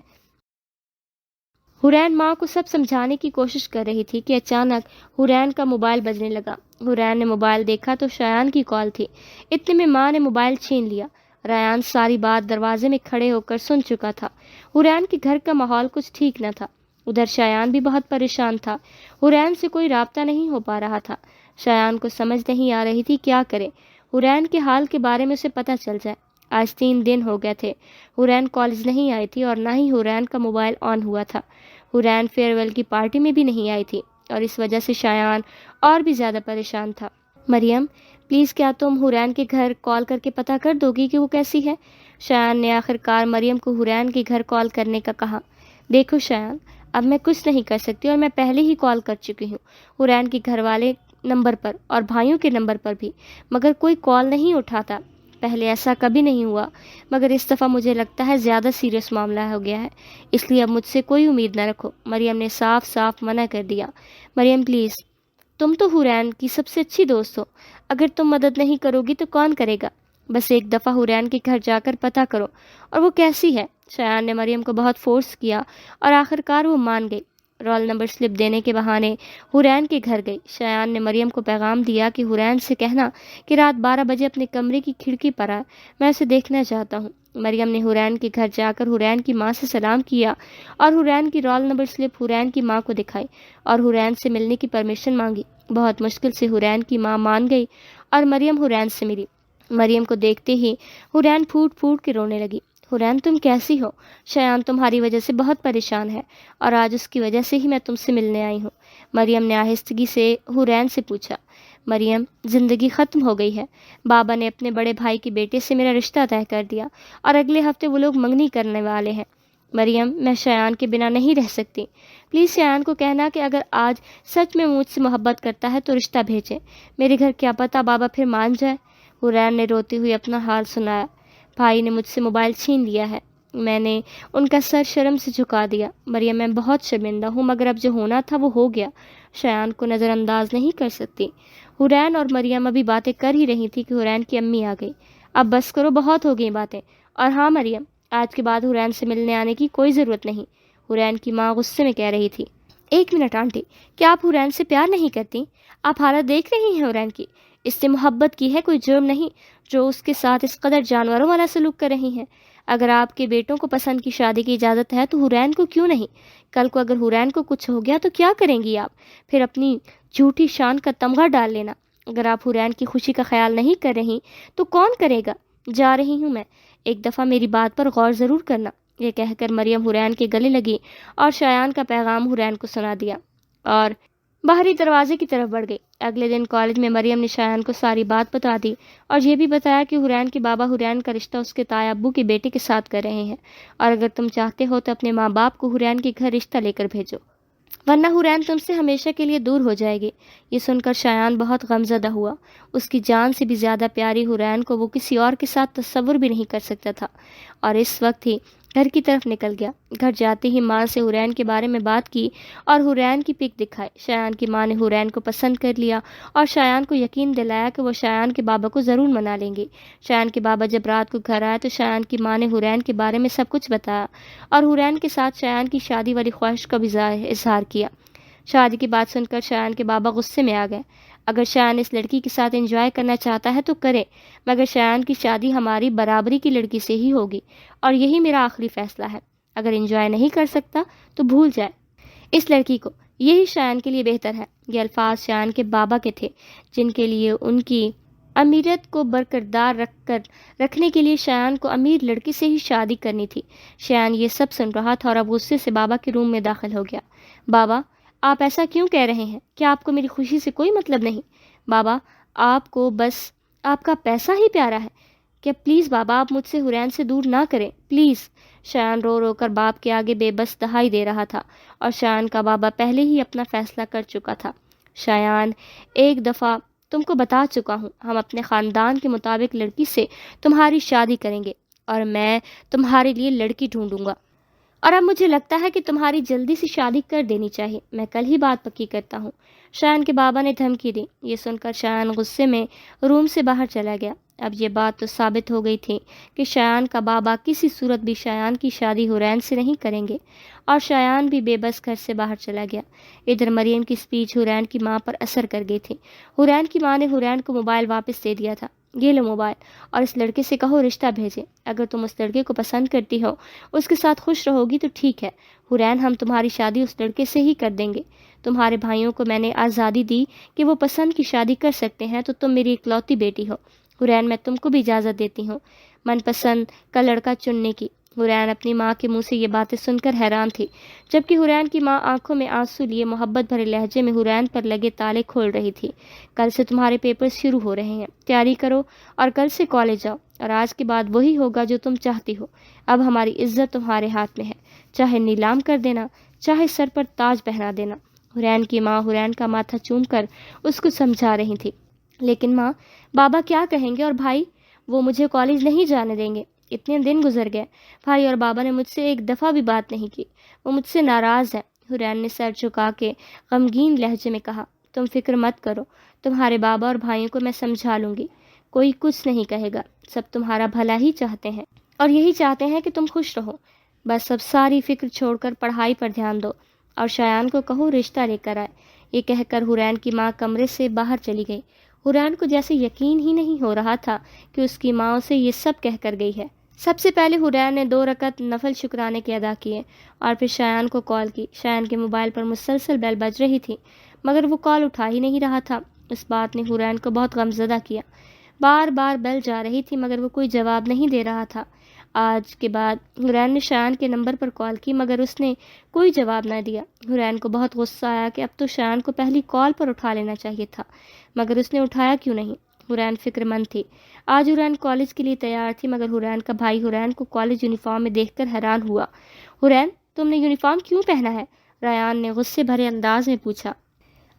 حرین ماں کو سب سمجھانے کی کوشش کر رہی تھی کہ اچانک حرین کا موبائل بجنے لگا۔ حرین نے موبائل دیکھا تو شایان کی کال تھی۔ اتنے میں ماں نے موبائل چھین لیا۔ ریان ساری بات دروازے میں کھڑے ہو کر سن چکا تھا۔ حرین کے گھر کا ماحول کچھ ٹھیک نہ تھا، ادھر شایان بھی بہت پریشان تھا۔ حرین سے کوئی رابطہ نہیں ہو پا رہا تھا۔ شایان کو سمجھ نہیں آ رہی تھی کیا کرے، حرین کے حال کے بارے میں اسے پتہ چل جائے۔ آج 3 دن ہو گئے تھے حرین کالج نہیں آئی تھی اور نہ ہی حرین کا موبائل آن ہوا تھا۔ حرین فیئر ویل کی پارٹی میں بھی نہیں آئی تھی اور اس وجہ سے شایان اور بھی زیادہ پریشان تھا۔ مریم پلیز کیا تم حرین کے گھر کال کر کے پتہ کر دو گی کہ وہ کیسی ہے؟ شایان نے آخر کار مریم کو حرین کے گھر کال کرنے کا کہا۔ دیکھو شایان، اب میں کچھ نہیں کر سکتی اور میں پہلے ہی کال کر چکی ہوں حرین کے گھر والے نمبر پر اور بھائیوں کے نمبر پر بھی، مگر کوئی کال نہیں اٹھاتا۔ پہلے ایسا کبھی نہیں ہوا، مگر اس دفعہ مجھے لگتا ہے زیادہ سیریس معاملہ ہو گیا ہے، اس لیے اب مجھ سے کوئی امید نہ رکھو۔ مریم نے صاف صاف منع کر دیا۔ مریم پلیز، تم تو حرین کی سب سے اچھی دوست ہو، اگر تم مدد نہیں کرو گی تو کون کرے گا؟ بس ایک دفعہ حرین کے گھر جا کر پتہ کرو، اور وہ کیسی ہے۔ شایان نے مریم کو بہت فورس کیا اور آخر کار وہ مان گئی۔ رول نمبر سلپ دینے کے بہانے حرین کے گھر گئی۔ شایان نے مریم کو پیغام دیا کہ حرین سے کہنا کہ رات 12 بجے اپنے کمرے کی کھڑکی پر آئے، میں اسے دیکھنا چاہتا ہوں۔ مریم نے حرین کے گھر جا کر حرین کی ماں سے سلام کیا اور حرین کی رول نمبر سلپ حرین کی ماں کو دکھائی اور حرین سے ملنے کی پرمیشن مانگی۔ بہت مشکل سے حرین کی ماں مان گئی اور مریم حرین سے ملی۔ مریم کو دیکھتے ہی حرین پھوٹ پھوٹ کے رونے لگی۔ حرین تم کیسی ہو؟ شایان تمہاری وجہ سے بہت پریشان ہے اور آج اس کی وجہ سے ہی میں تم سے ملنے آئی ہوں۔ مریم نے آہستگی سے حرین سے پوچھا۔ مریم زندگی ختم ہو گئی ہے، بابا نے اپنے بڑے بھائی کے بیٹے سے میرا رشتہ طے کر دیا اور اگلے ہفتے وہ لوگ منگنی کرنے والے ہیں۔ مریم میں شایان کے بنا نہیں رہ سکتی، پلیز شایان کو کہنا کہ اگر آج سچ میں مجھ سے محبت کرتا ہے تو رشتہ بھیجے، میرے گھر کیا پتہ بابا پھر مان جائے۔ حرین نے روتے ہوئے اپنا حال سنایا۔ بھائی نے مجھ سے موبائل چھین لیا ہے، میں نے ان کا سر شرم سے جھکا دیا۔ مریم میں بہت شرمندہ ہوں، مگر اب جو ہونا تھا وہ ہو گیا، شایان کو نظر انداز نہیں کر سکتی۔ حرین اور مریم ابھی باتیں کر ہی رہی تھی کہ حرین کی امی آ گئی۔ اب بس کرو، بہت ہو گئی باتیں، اور ہاں مریم، آج کے بعد حرین سے ملنے آنے کی کوئی ضرورت نہیں، حرین کی ماں غصے میں کہہ رہی تھی۔ 1 منٹ آنٹی، کیا آپ حرین سے پیار نہیں کرتی؟ آپ حالت دیکھ رہی ہیں حرین کی، اس سے محبت کی ہے، کوئی جرم نہیں جو اس کے ساتھ اس قدر جانوروں والا سلوک کر رہی ہیں۔ اگر آپ کے بیٹوں کو پسند کی شادی کی اجازت ہے تو حرین کو کیوں نہیں؟ کل کو اگر حرین کو کچھ ہو گیا تو کیا کریں گی آپ؟ پھر اپنی جھوٹی شان کا تمغہ ڈال لینا۔ اگر آپ حرین کی خوشی کا خیال نہیں کر رہی تو کون کرے گا؟ جا رہی ہوں میں، ایک دفعہ میری بات پر غور ضرور کرنا۔ یہ کہہ کر مریم حرین کے گلے لگی اور شایان کا پیغام حرین کو سنا دیا اور باہری دروازے کی طرف بڑھ گئی۔ اگلے دن کالج میں مریم نے شایان کو ساری بات بتا دی اور یہ بھی بتایا کہ حرین کے بابا حرین کا رشتہ اس کے تایا ابو کے بیٹے کے ساتھ کر رہے ہیں، اور اگر تم چاہتے ہو تو اپنے ماں باپ کو حرین کے گھر رشتہ لے کر بھیجو، ورنہ حرین تم سے ہمیشہ کے لیے دور ہو جائے گی۔ یہ سن کر شایان بہت غمزدہ ہوا۔ اس کی جان سے بھی زیادہ پیاری حرین کو وہ کسی اور کے ساتھ تصور بھی نہیں کر سکتا تھا، اور اس وقت ہی گھر کی طرف نکل گیا۔ گھر جاتے ہی ماں سے حرین کے بارے میں بات کی اور حرین کی پک دکھائی۔ شایان کی ماں نے حرین کو پسند کر لیا اور شایان کو یقین دلایا کہ وہ شایان کے بابا کو ضرور منا لیں گے۔ شایان کے بابا جب رات کو گھر آئے تو شایان کی ماں نے حرین کے بارے میں سب کچھ بتایا اور حرین کے ساتھ شایان کی شادی والی خواہش کا بھی اظہار کیا۔ شادی کی بات سن کر شایان کے بابا غصے میں آ گئے۔ اگر شایان اس لڑکی کے ساتھ انجوائے کرنا چاہتا ہے تو کرے، مگر شایان کی شادی ہماری برابری کی لڑکی سے ہی ہوگی اور یہی میرا آخری فیصلہ ہے۔ اگر انجوائے نہیں کر سکتا تو بھول جائے اس لڑکی کو، یہی شایان کے لیے بہتر ہے۔ یہ الفاظ شایان کے بابا کے تھے، جن کے لیے ان کی امیریت کو برقرار رکھنے کے لیے شایان کو امیر لڑکی سے ہی شادی کرنی تھی۔ شایان یہ سب سن رہا تھا اور اب غصے سے بابا کے روم میں داخل ہو گیا۔ بابا، آپ ایسا کیوں کہہ رہے ہیں؟ کیا آپ کو میری خوشی سے کوئی مطلب نہیں؟ بابا آپ کو بس آپ کا پیسہ ہی پیارا ہے کیا؟ پلیز بابا آپ مجھ سے حرین سے دور نہ کریں پلیز۔ شایان رو رو کر باپ کے آگے بے بس دہائی دے رہا تھا اور شایان کا بابا پہلے ہی اپنا فیصلہ کر چکا تھا۔ شایان ایک دفعہ تم کو بتا چکا ہوں، ہم اپنے خاندان کے مطابق لڑکی سے تمہاری شادی کریں گے اور میں تمہارے لیے لڑکی ڈھونڈوں گا، اور اب مجھے لگتا ہے کہ تمہاری جلدی سے شادی کر دینی چاہیے، میں کل ہی بات پکی کرتا ہوں۔ شایان کے بابا نے دھمکی دی۔ یہ سن کر شایان غصے میں روم سے باہر چلا گیا۔ اب یہ بات تو ثابت ہو گئی تھی کہ شایان کا بابا کسی صورت بھی شایان کی شادی حرین سے نہیں کریں گے، اور شایان بھی بے بس گھر سے باہر چلا گیا۔ ادھر مریم کی اسپیچ حرین کی ماں پر اثر کر گئی تھی۔ حرین کی ماں نے حرین کو موبائل واپس دے دیا تھا۔ یہ لو موبائل، اور اس لڑکے سے کہو رشتہ بھیجے، اگر تم اس لڑکے کو پسند کرتی ہو، اس کے ساتھ خوش رہو گی تو ٹھیک ہے حرین، ہم تمہاری شادی اس لڑکے سے ہی کر دیں گے۔ تمہارے بھائیوں کو میں نے آزادی دی کہ وہ پسند کی شادی کر سکتے ہیں، تو تم میری اکلوتی بیٹی ہو حرین، میں تم کو بھی اجازت دیتی ہوں من پسند کا لڑکا چننے کی۔ حرین اپنی ماں کے منہ سے یہ باتیں سن کر حیران تھی، جبکہ حرین کی ماں آنکھوں میں آنسو لیے محبت بھرے لہجے میں حرین پر لگے تالے کھول رہی تھی۔ کل سے تمہارے پیپر شروع ہو رہے ہیں، تیاری کرو اور کل سے کالج جاؤ، اور آج کے بعد وہی ہوگا جو تم چاہتی ہو۔ اب ہماری عزت تمہارے ہاتھ میں ہے، چاہے نیلام کر دینا، چاہے سر پر تاج پہنا دینا۔ حرین کی ماں حرین کا ماتھا چوم کر اس کو سمجھا رہی تھی۔ لیکن ماں، بابا کیا کہیں گے، اور بھائی؟ وہ مجھے کالج نہیں جانے دیں گے۔ اتنے دن گزر گئے، بھائی اور بابا نے مجھ سے ایک دفعہ بھی بات نہیں کی، وہ مجھ سے ناراض ہے۔ حرین نے سر جھکا کے غمگین لہجے میں کہا، تم فکر مت کرو، تمہارے بابا اور بھائیوں کو میں سمجھا لوں گی، کوئی کچھ نہیں کہے گا، سب تمہارا بھلا ہی چاہتے ہیں اور یہی چاہتے ہیں کہ تم خوش رہو۔ بس اب ساری فکر چھوڑ کر پڑھائی پر دھیان دو، اور شایان کو کہو رشتہ لے کر آئے۔ یہ کہہ کر حرین کی ماں کمرے سے باہر چلی گئی۔ حرین کو جیسے یقین ہی نہیں ہو رہا تھا کہ اس کی ماں اسے یہ سب کہہ کر گئی ہے۔ سب سے پہلے حرین نے 2 رکعت نفل شکرانے کے ادا کیے اور پھر شایان کو کال کی۔ شایان کے موبائل پر مسلسل بیل بج رہی تھی، مگر وہ کال اٹھا ہی نہیں رہا تھا۔ اس بات نے حرین کو بہت غمزدہ کیا۔ بار بار بیل جا رہی تھی مگر وہ کوئی جواب نہیں دے رہا تھا۔ آج کے بعد حرین نے شایان کے نمبر پر کال کی مگر اس نے کوئی جواب نہ دیا۔ حرین کو بہت غصہ آیا کہ اب تو شایان کو پہلی کال پر اٹھا لینا چاہیے تھا، مگر اس نے اٹھایا کیوں نہیں۔ حرین فکر مند تھی۔ آج حرین کالج کے لیے تیار تھی مگر حرین کا بھائی حرین کو کالج یونیفارم میں دیکھ کر حیران ہوا۔ حرین، تم نے یونیفارم کیوں پہنا ہے؟ ریان نے غصے بھرے انداز میں پوچھا۔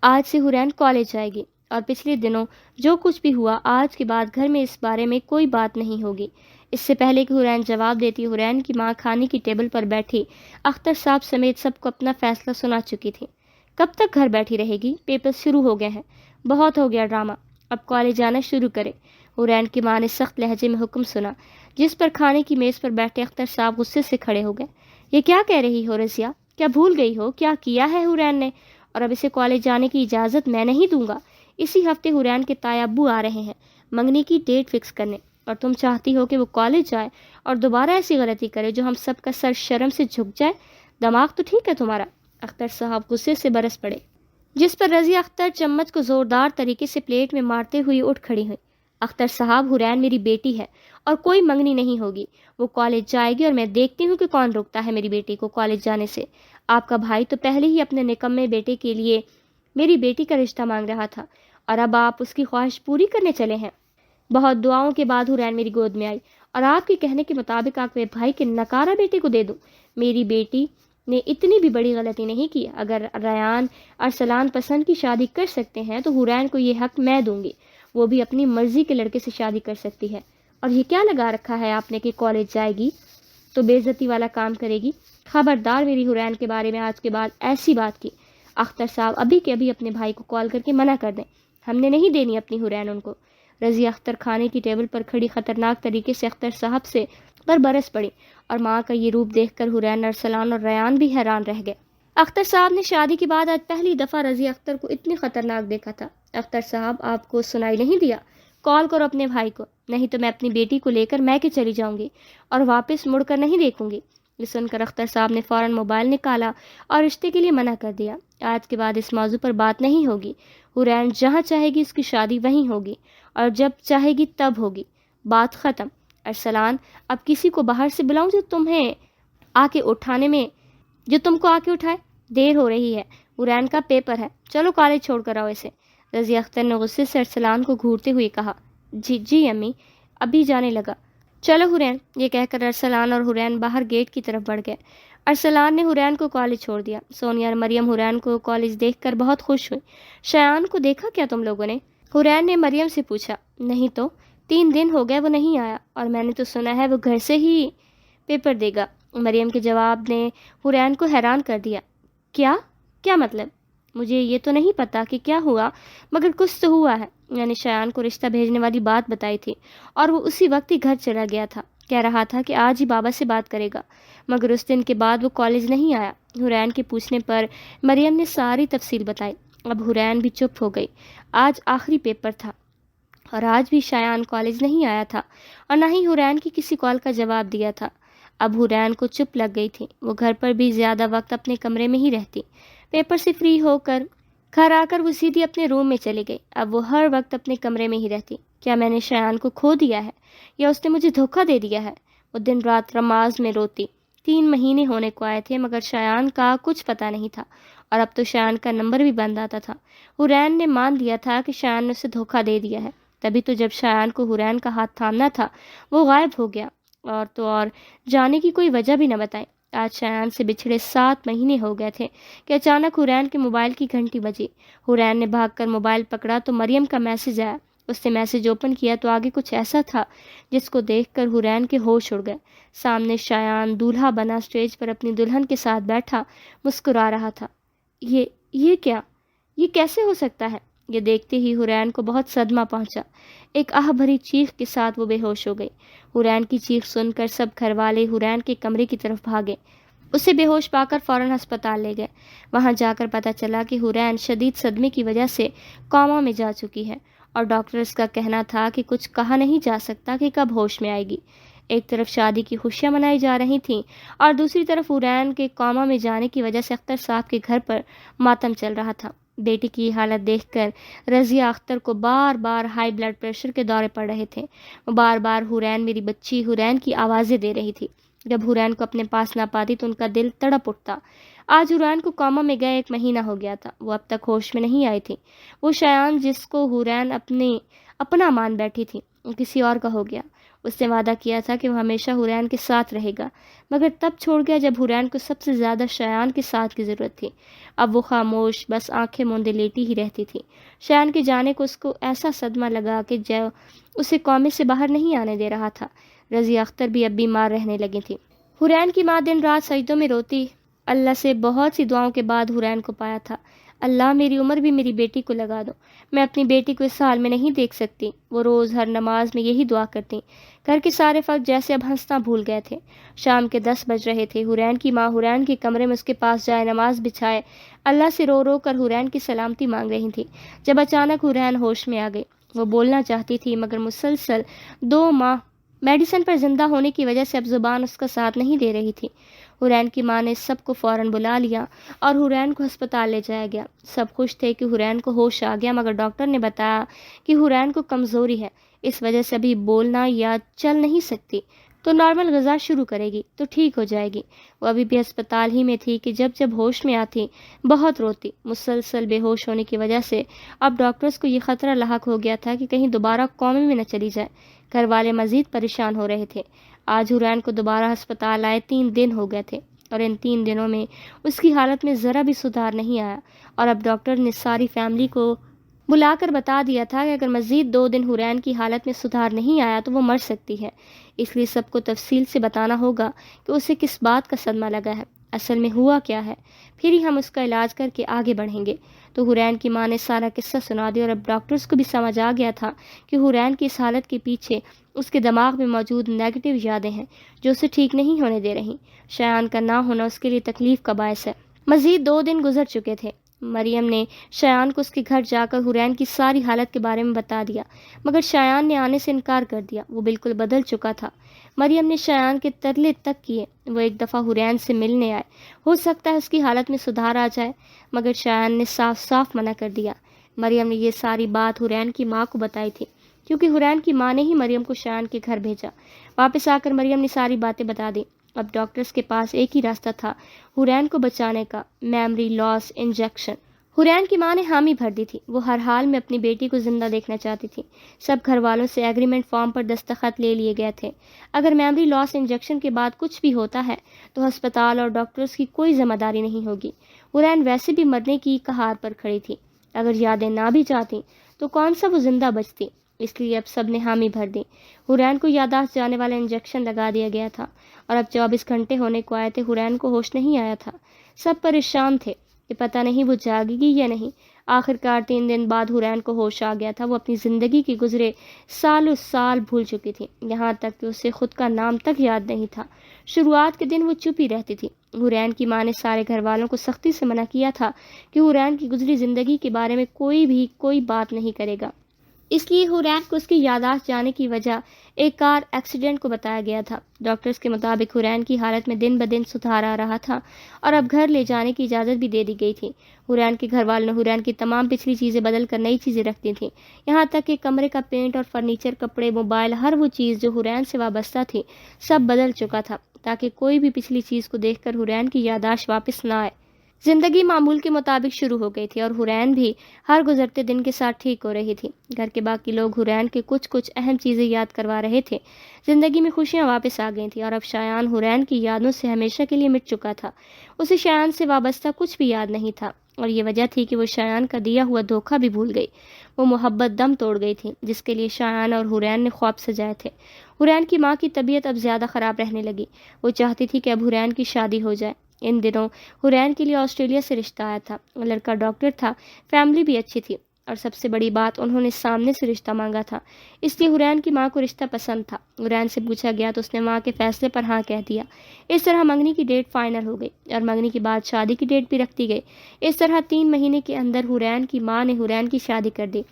آج سے حرین کالج جائے گی، اور پچھلے دنوں جو کچھ بھی ہوا، آج کے بعد گھر میں اس بارے میں کوئی بات نہیں ہوگی۔ اس سے پہلے کہ حرین جواب دیتی، حرین کی ماں کھانے کی ٹیبل پر بیٹھی اختر صاحب سمیت سب کو اپنا فیصلہ سنا چکی تھی۔ کب تک گھر بیٹھی رہے گی؟ پیپر شروع ہو گئے ہیں، بہت ہو گیا ڈرامہ، اب کالج جانا شروع کرے۔ حرین کی ماں نے سخت لہجے میں حکم سنا، جس پر کھانے کی میز پر بیٹھے اختر صاحب غصے سے کھڑے ہو گئے۔ یہ کیا کہہ رہی ہو رضیہ؟ کیا بھول گئی ہو کیا کیا ہے حرین نے؟ اور اب اسے کالج جانے کی اجازت میں نہیں دوں گا۔ اسی ہفتے حرین کے تایا ابو آ رہے ہیں منگنی کی ڈیٹ فکس کرنے، اور تم چاہتی ہو کہ وہ کالج جائے اور دوبارہ ایسی غلطی کرے جو ہم سب کا سر شرم سے جھک جائے؟ دماغ تو ٹھیک ہے تمہارا؟ اختر صاحب غصے سے برس پڑے، جس پر رضیہ اختر چمچ کو زوردار طریقے سے پلیٹ میں مارتے ہوئی اٹھ کھڑی ہوئی۔ اختر صاحب، حرین میری بیٹی ہے اور کوئی منگنی نہیں ہوگی، وہ کالج جائے گی اور میں دیکھتی ہوں کہ کون روکتا ہے میری بیٹی کو کالج جانے سے۔ آپ کا بھائی تو پہلے ہی اپنے نکمے بیٹے کے لیے میری بیٹی کا رشتہ مانگ رہا تھا، اور اب آپ اس کی خواہش پوری کرنے چلے ہیں۔ بہت دعاؤں کے بعد حرین میری گود میں آئی، اور آپ کے کہنے کے مطابق آپ کے بھائی کے نکارہ بیٹے کو دے دوں؟ میری بیٹی نے اتنی بھی بڑی غلطی نہیں کی۔ اگر ریان ارسلان پسند کی شادی کر سکتے ہیں تو حرین کو یہ حق میں دوں گی، وہ بھی اپنی مرضی کے لڑکے سے شادی کر سکتی ہے۔ اور یہ کیا لگا رکھا ہے آپ نے کہ کالج جائے گی تو بے عزتی والا کام کرے گی؟ خبردار میری حرین کے بارے میں آج کے بعد ایسی بات کی۔ اختر صاحب ابھی کے ابھی اپنے بھائی کو کال کر کے منع کر دیں، ہم نے نہیں دینی اپنی حرین ان کو۔ رضیہ اختر کھانے کی ٹیبل پر کھڑی خطرناک طریقے سے اختر صاحب سے پر برس پڑی، اور ماں کا یہ روپ دیکھ کر حرین، ارسلان اور ریان بھی حیران رہ گئے۔ اختر صاحب نے شادی کے بعد آج پہلی دفعہ رضیہ اختر کو اتنی خطرناک دیکھا تھا۔ اختر صاحب، آپ کو سنائی نہیں دیا؟ کال کرو اپنے بھائی کو، نہیں تو میں اپنی بیٹی کو لے کر میکے چلی جاؤں گی اور واپس مڑ کر نہیں دیکھوں گی۔ یہ سن کر اختر صاحب نے فوراً موبائل نکالا اور رشتے کے لیے منع کر دیا۔ آج کے بعد اس موضوع پر بات نہیں ہوگی، حرین جہاں چاہے گی اس کی شادی وہیں ہوگی، اور جب چاہے گی تب ہوگی، بات ختم۔ ارسلان، اب کسی کو باہر سے بلاؤں جو تم کو آ کے اٹھائے؟ دیر ہو رہی ہے، حرین کا پیپر ہے، چلو کالج چھوڑ کر آؤ اسے۔ رضیہ اختر نے غصے سے ارسلان کو گھورتے ہوئے کہا۔ جی امی، ابھی جانے لگا۔ چلو حرین، یہ کہہ کر ارسلان اور حرین باہر گیٹ کی طرف بڑھ گئے۔ ارسلان نے حرین کو کالج چھوڑ دیا۔ سونیا اور مریم حرین کو کالج دیکھ کر بہت خوش ہوئی۔ شایان کو دیکھا کیا تم لوگوں نے؟ حرین نے مریم سے پوچھا۔ نہیں تو، 3 دن ہو گئے وہ نہیں آیا، اور میں نے تو سنا ہے وہ گھر سے ہی پیپر دے گا۔ مریم کے جواب نے حرین کو حیران کر دیا۔ کیا مطلب؟ مجھے یہ تو نہیں پتا کہ کیا ہوا، مگر کچھ تو ہوا ہے۔ میں نے شایان کو رشتہ بھیجنے والی بات بتائی تھی، اور وہ اسی وقت ہی گھر چلا گیا تھا۔ کہہ رہا تھا کہ آج ہی بابا سے بات کرے گا، مگر اس دن کے بعد وہ کالج نہیں آیا۔ حرین کے پوچھنے پر مریم نے ساری تفصیل بتائی۔ اب حرین بھی چپ ہو گئی۔ آج آخری پیپر تھا، اور آج بھی شایان کالج نہیں آیا تھا، اور نہ ہی حرین کی کسی کال کا جواب دیا تھا۔ اب حرین کو چپ لگ گئی تھی۔ وہ گھر پر بھی زیادہ وقت اپنے کمرے میں ہی رہتی۔ پیپر سے فری ہو کر گھر آ کر وہ سیدھی اپنے روم میں چلی گئی۔ اب وہ ہر وقت اپنے کمرے میں ہی رہتی۔ کیا میں نے شایان کو کھو دیا ہے، یا اس نے مجھے دھوکہ دے دیا ہے؟ وہ دن رات نماز میں روتی۔ 3 مہینے ہونے کو آئے تھے، مگر شایان کا کچھ پتہ نہیں تھا، اور اب تو شایان کا نمبر بھی بند آتا تھا۔ حرین نے مان لیا تھا کہ شایان نے اسے دھوکہ دے دیا ہے۔ تبھی تو جب شایان کو حرین کا ہاتھ تھامنا تھا، وہ غائب ہو گیا، اور جانے کی کوئی وجہ بھی نہ بتائی۔ آج شایان سے بچھڑے 7 مہینے ہو گئے تھے کہ اچانک حرین کے موبائل کی گھنٹی بجی۔ حرین نے بھاگ کر موبائل پکڑا تو مریم کا میسج آیا۔ اس نے میسج اوپن کیا تو آگے کچھ ایسا تھا جس کو دیکھ کر حرین کے ہوش اڑ گئے۔ سامنے شایان دولہا بنا اسٹیج پر اپنی دلہن کے ساتھ بیٹھا مسکرا رہا تھا۔ یہ کیا؟ یہ کیسے ہو سکتا ہے؟ یہ دیکھتے ہی حرین کو بہت صدمہ پہنچا۔ ایک آہ بھری چیخ کے ساتھ وہ بے ہوش ہو گئی۔ حرین کی چیخ سن کر سب گھر والے حرین کے کمرے کی طرف بھاگے۔ اسے بے ہوش پا کر فوراً ہسپتال لے گئے۔ وہاں جا کر پتہ چلا کہ حرین شدید صدمے کی وجہ سے کوما میں جا چکی ہے، اور ڈاکٹرز کا کہنا تھا کہ کچھ کہا نہیں جا سکتا کہ کب ہوش میں آئے گی۔ ایک طرف شادی کی خوشیاں منائی جا رہی تھیں، اور دوسری طرف حرین کے کوما میں جانے کی وجہ سے اختر صاحب کے گھر پر ماتم چل رہا تھا۔ بیٹی کی حالت دیکھ کر رضیہ اختر کو بار بار ہائی بلڈ پریشر کے دورے پڑ رہے تھے۔ وہ بار بار حرین میری بچی، حرین کی آوازیں دے رہی تھی۔ جب حرین کو اپنے پاس نہ پاتی تو ان کا دل تڑپ اٹھتا۔ آج حرین کو کوما میں گئے 1 مہینہ ہو گیا تھا۔ وہ اب تک ہوش میں نہیں آئی تھی۔ وہ شایان جس کو حرین اپنا مان بیٹھی تھی، وہ کسی اور کا ہو گیا۔ اس نے وعدہ کیا تھا کہ وہ ہمیشہ حرین کے ساتھ رہے گا، مگر تب چھوڑ گیا جب حرین کو سب سے زیادہ شایان کے ساتھ کی ضرورت تھی۔ اب وہ خاموش، بس آنکھیں موندے لیٹی ہی رہتی تھی۔ شایان کے جانے کو اس کو ایسا صدمہ لگا کہ جو اسے کومے سے باہر نہیں آنے دے رہا تھا۔ رضیہ اختر بھی اب بیمار رہنے لگی تھی۔ حرین کی ماں دن رات سجدوں میں روتی۔ اللہ سے بہت سی دعاؤں کے بعد حرین کو پایا تھا۔ اللہ، میری عمر بھی میری بیٹی کو لگا دو، میں اپنی بیٹی کو اس حال میں نہیں دیکھ سکتی۔ وہ روز ہر نماز میں یہی دعا کرتی۔ گھر کے سارے فرد جیسے اب ہنسنا بھول گئے تھے۔ شام کے 10 بج رہے تھے۔ حرین کی ماں حرین کے کمرے میں اس کے پاس جائے نماز بچھائے اللہ سے رو رو کر حرین کی سلامتی مانگ رہی تھی، جب اچانک حرین ہوش میں آ گئی۔ وہ بولنا چاہتی تھی، مگر مسلسل 2 ماہ میڈیسن پر زندہ ہونے کی وجہ سے اب زبان اس کا ساتھ نہیں دے رہی تھی۔ حرین کی ماں نے سب کو فوراً بلا لیا اور حرین کو ہسپتال لے جایا گیا۔ سب خوش تھے کہ حرین کو ہوش آ گیا، مگر ڈاکٹر نے بتایا کہ حرین کو کمزوری ہے، اس وجہ سے ابھی بولنا یا چل نہیں سکتی، تو نارمل غذا شروع کرے گی تو ٹھیک ہو جائے گی۔ وہ ابھی بھی ہسپتال ہی میں تھی کہ جب ہوش میں آتی بہت روتی۔ مسلسل بے ہوش ہونے کی وجہ سے اب ڈاکٹرز کو یہ خطرہ لاحق ہو گیا تھا کہ کہیں دوبارہ کومے میں نہ چلی جائے۔ گھر والے مزید پریشان ہو رہے تھے۔ آج حرین کو دوبارہ ہسپتال آئے 3 دن ہو گئے تھے، اور ان 3 دنوں میں اس کی حالت میں ذرا بھی سدھار نہیں آیا، اور اب ڈاکٹر نے ساری فیملی کو بلا کر بتا دیا تھا کہ اگر مزید 2 دن حرین کی حالت میں سدھار نہیں آیا تو وہ مر سکتی ہے۔ اس لیے سب کو تفصیل سے بتانا ہوگا کہ اسے کس بات کا صدمہ لگا ہے، اصل میں ہوا کیا ہے، پھر ہی ہم اس کا علاج کر کے آگے بڑھیں گے۔ تو حرین کی ماں نے سارا قصہ سنا دیا، اور اب ڈاکٹرز کو بھی سمجھ آ گیا تھا کہ حرین کی اس حالت کے پیچھے اس کے دماغ میں موجود نیگیٹو یادیں ہیں جو اسے ٹھیک نہیں ہونے دے رہی۔ شایان کا نہ ہونا اس کے لیے تکلیف کا باعث ہے۔ مزید 2 دن گزر چکے تھے۔ مریم نے شایان کو اس کے گھر جا کر حرین کی ساری حالت کے بارے میں بتا دیا، مگر شایان نے آنے سے انکار کر دیا۔ وہ بالکل بدل چکا تھا۔ مریم نے شایان کے ترلے تک کیے، وہ ایک دفعہ حرین سے ملنے آئے، ہو سکتا ہے اس کی حالت میں سدھار آ جائے، مگر شایان نے صاف صاف منع کر دیا۔ مریم نے یہ ساری بات حرین کی ماں کو بتائی تھی، کیونکہ حرین کی ماں نے ہی مریم کو شایان کے گھر بھیجا۔ واپس آ کر مریم نے ساری باتیں بتا دی۔ اب ڈاکٹرز کے پاس ایک ہی راستہ تھا حرین کو بچانے کا، میموری لاس انجیکشن۔ حرین کی ماں نے حامی بھر دی تھی، وہ ہر حال میں اپنی بیٹی کو زندہ دیکھنا چاہتی تھی۔ سب گھر والوں سے ایگریمنٹ فارم پر دستخط لے لیے گئے تھے۔ اگر میموری لاس انجیکشن کے بعد کچھ بھی ہوتا ہے تو ہسپتال اور ڈاکٹرز کی کوئی ذمہ داری نہیں ہوگی۔ حرین ویسے بھی مرنے کی کہار پر کھڑی تھی، اگر یادیں نہ بھی چاہتی تو کون سا وہ زندہ بچتی، اس لیے اب سب نے حامی بھر دی۔ حرین کو یادداشت جانے والا انجیکشن لگا دیا گیا تھا اور اب 24 گھنٹے ہونے کو آئے تھے، حرین کو ہوش نہیں آیا تھا۔ سب پریشان تھے کہ پتہ نہیں وہ جاگے گی یا نہیں۔ آخرکار 3 دن بعد حرین کو ہوش آ گیا تھا۔ وہ اپنی زندگی کے گزرے سالوں سال بھول چکی تھی، یہاں تک کہ اسے خود کا نام تک یاد نہیں تھا۔ شروعات کے دن وہ چپ ہی رہتی تھی۔ حرین کی ماں نے سارے گھر والوں کو سختی سے منع کیا تھا کہ حرین کی گزری زندگی کے بارے میں کوئی بات نہیں کرے گا، اس لیے حرین کو اس کی یادداشت جانے کی وجہ ایک کار ایکسیڈنٹ کو بتایا گیا تھا۔ ڈاکٹرز کے مطابق حرین کی حالت میں دن بدن سدھار آ رہا تھا اور اب گھر لے جانے کی اجازت بھی دے دی گئی تھی۔ حرین کے گھر والوں نے حرین کی تمام پچھلی چیزیں بدل کر نئی چیزیں رکھ دی تھیں، یہاں تک کہ کمرے کا پینٹ اور فرنیچر، کپڑے، موبائل، ہر وہ چیز جو حرین سے وابستہ تھی سب بدل چکا تھا تاکہ کوئی بھی پچھلی چیز کو دیکھ کر حرین کی یادداشت واپس نہ آئے۔ زندگی معمول کے مطابق شروع ہو گئی تھی اور حرین بھی ہر گزرتے دن کے ساتھ ٹھیک ہو رہی تھی۔ گھر کے باقی لوگ حرین کے کچھ اہم چیزیں یاد کروا رہے تھے۔ زندگی میں خوشیاں واپس آ گئی تھیں اور اب شایان حرین کی یادوں سے ہمیشہ کے لیے مٹ چکا تھا۔ اسے شایان سے وابستہ کچھ بھی یاد نہیں تھا اور یہ وجہ تھی کہ وہ شایان کا دیا ہوا دھوکہ بھی بھول گئی۔ وہ محبت دم توڑ گئی تھی جس کے لیے شایان اور حرین نے خواب سجائے تھے۔ حرین کی ماں کی طبیعت اب زیادہ خراب رہنے لگی۔ وہ چاہتی تھی کہ اب حرین کی شادی ہو جائے۔ ان دنوں حرین کے لیے آسٹریلیا سے رشتہ آیا تھا، لڑکا ڈاکٹر تھا، فیملی بھی اچھی تھی اور سب سے بڑی بات انہوں نے سامنے سے رشتہ مانگا تھا، اس لیے حرین کی ماں کو رشتہ پسند تھا۔ حرین سے پوچھا گیا تو اس نے ماں کے فیصلے پر ہاں کہہ دیا۔ اس طرح منگنی کی ڈیٹ فائنل ہو گئی اور منگنی کے بعد شادی کی ڈیٹ بھی رکھ دی گئی۔ اس طرح 3 مہینے کے اندر حرین کی ماں نے حرین کی شادی کر دی۔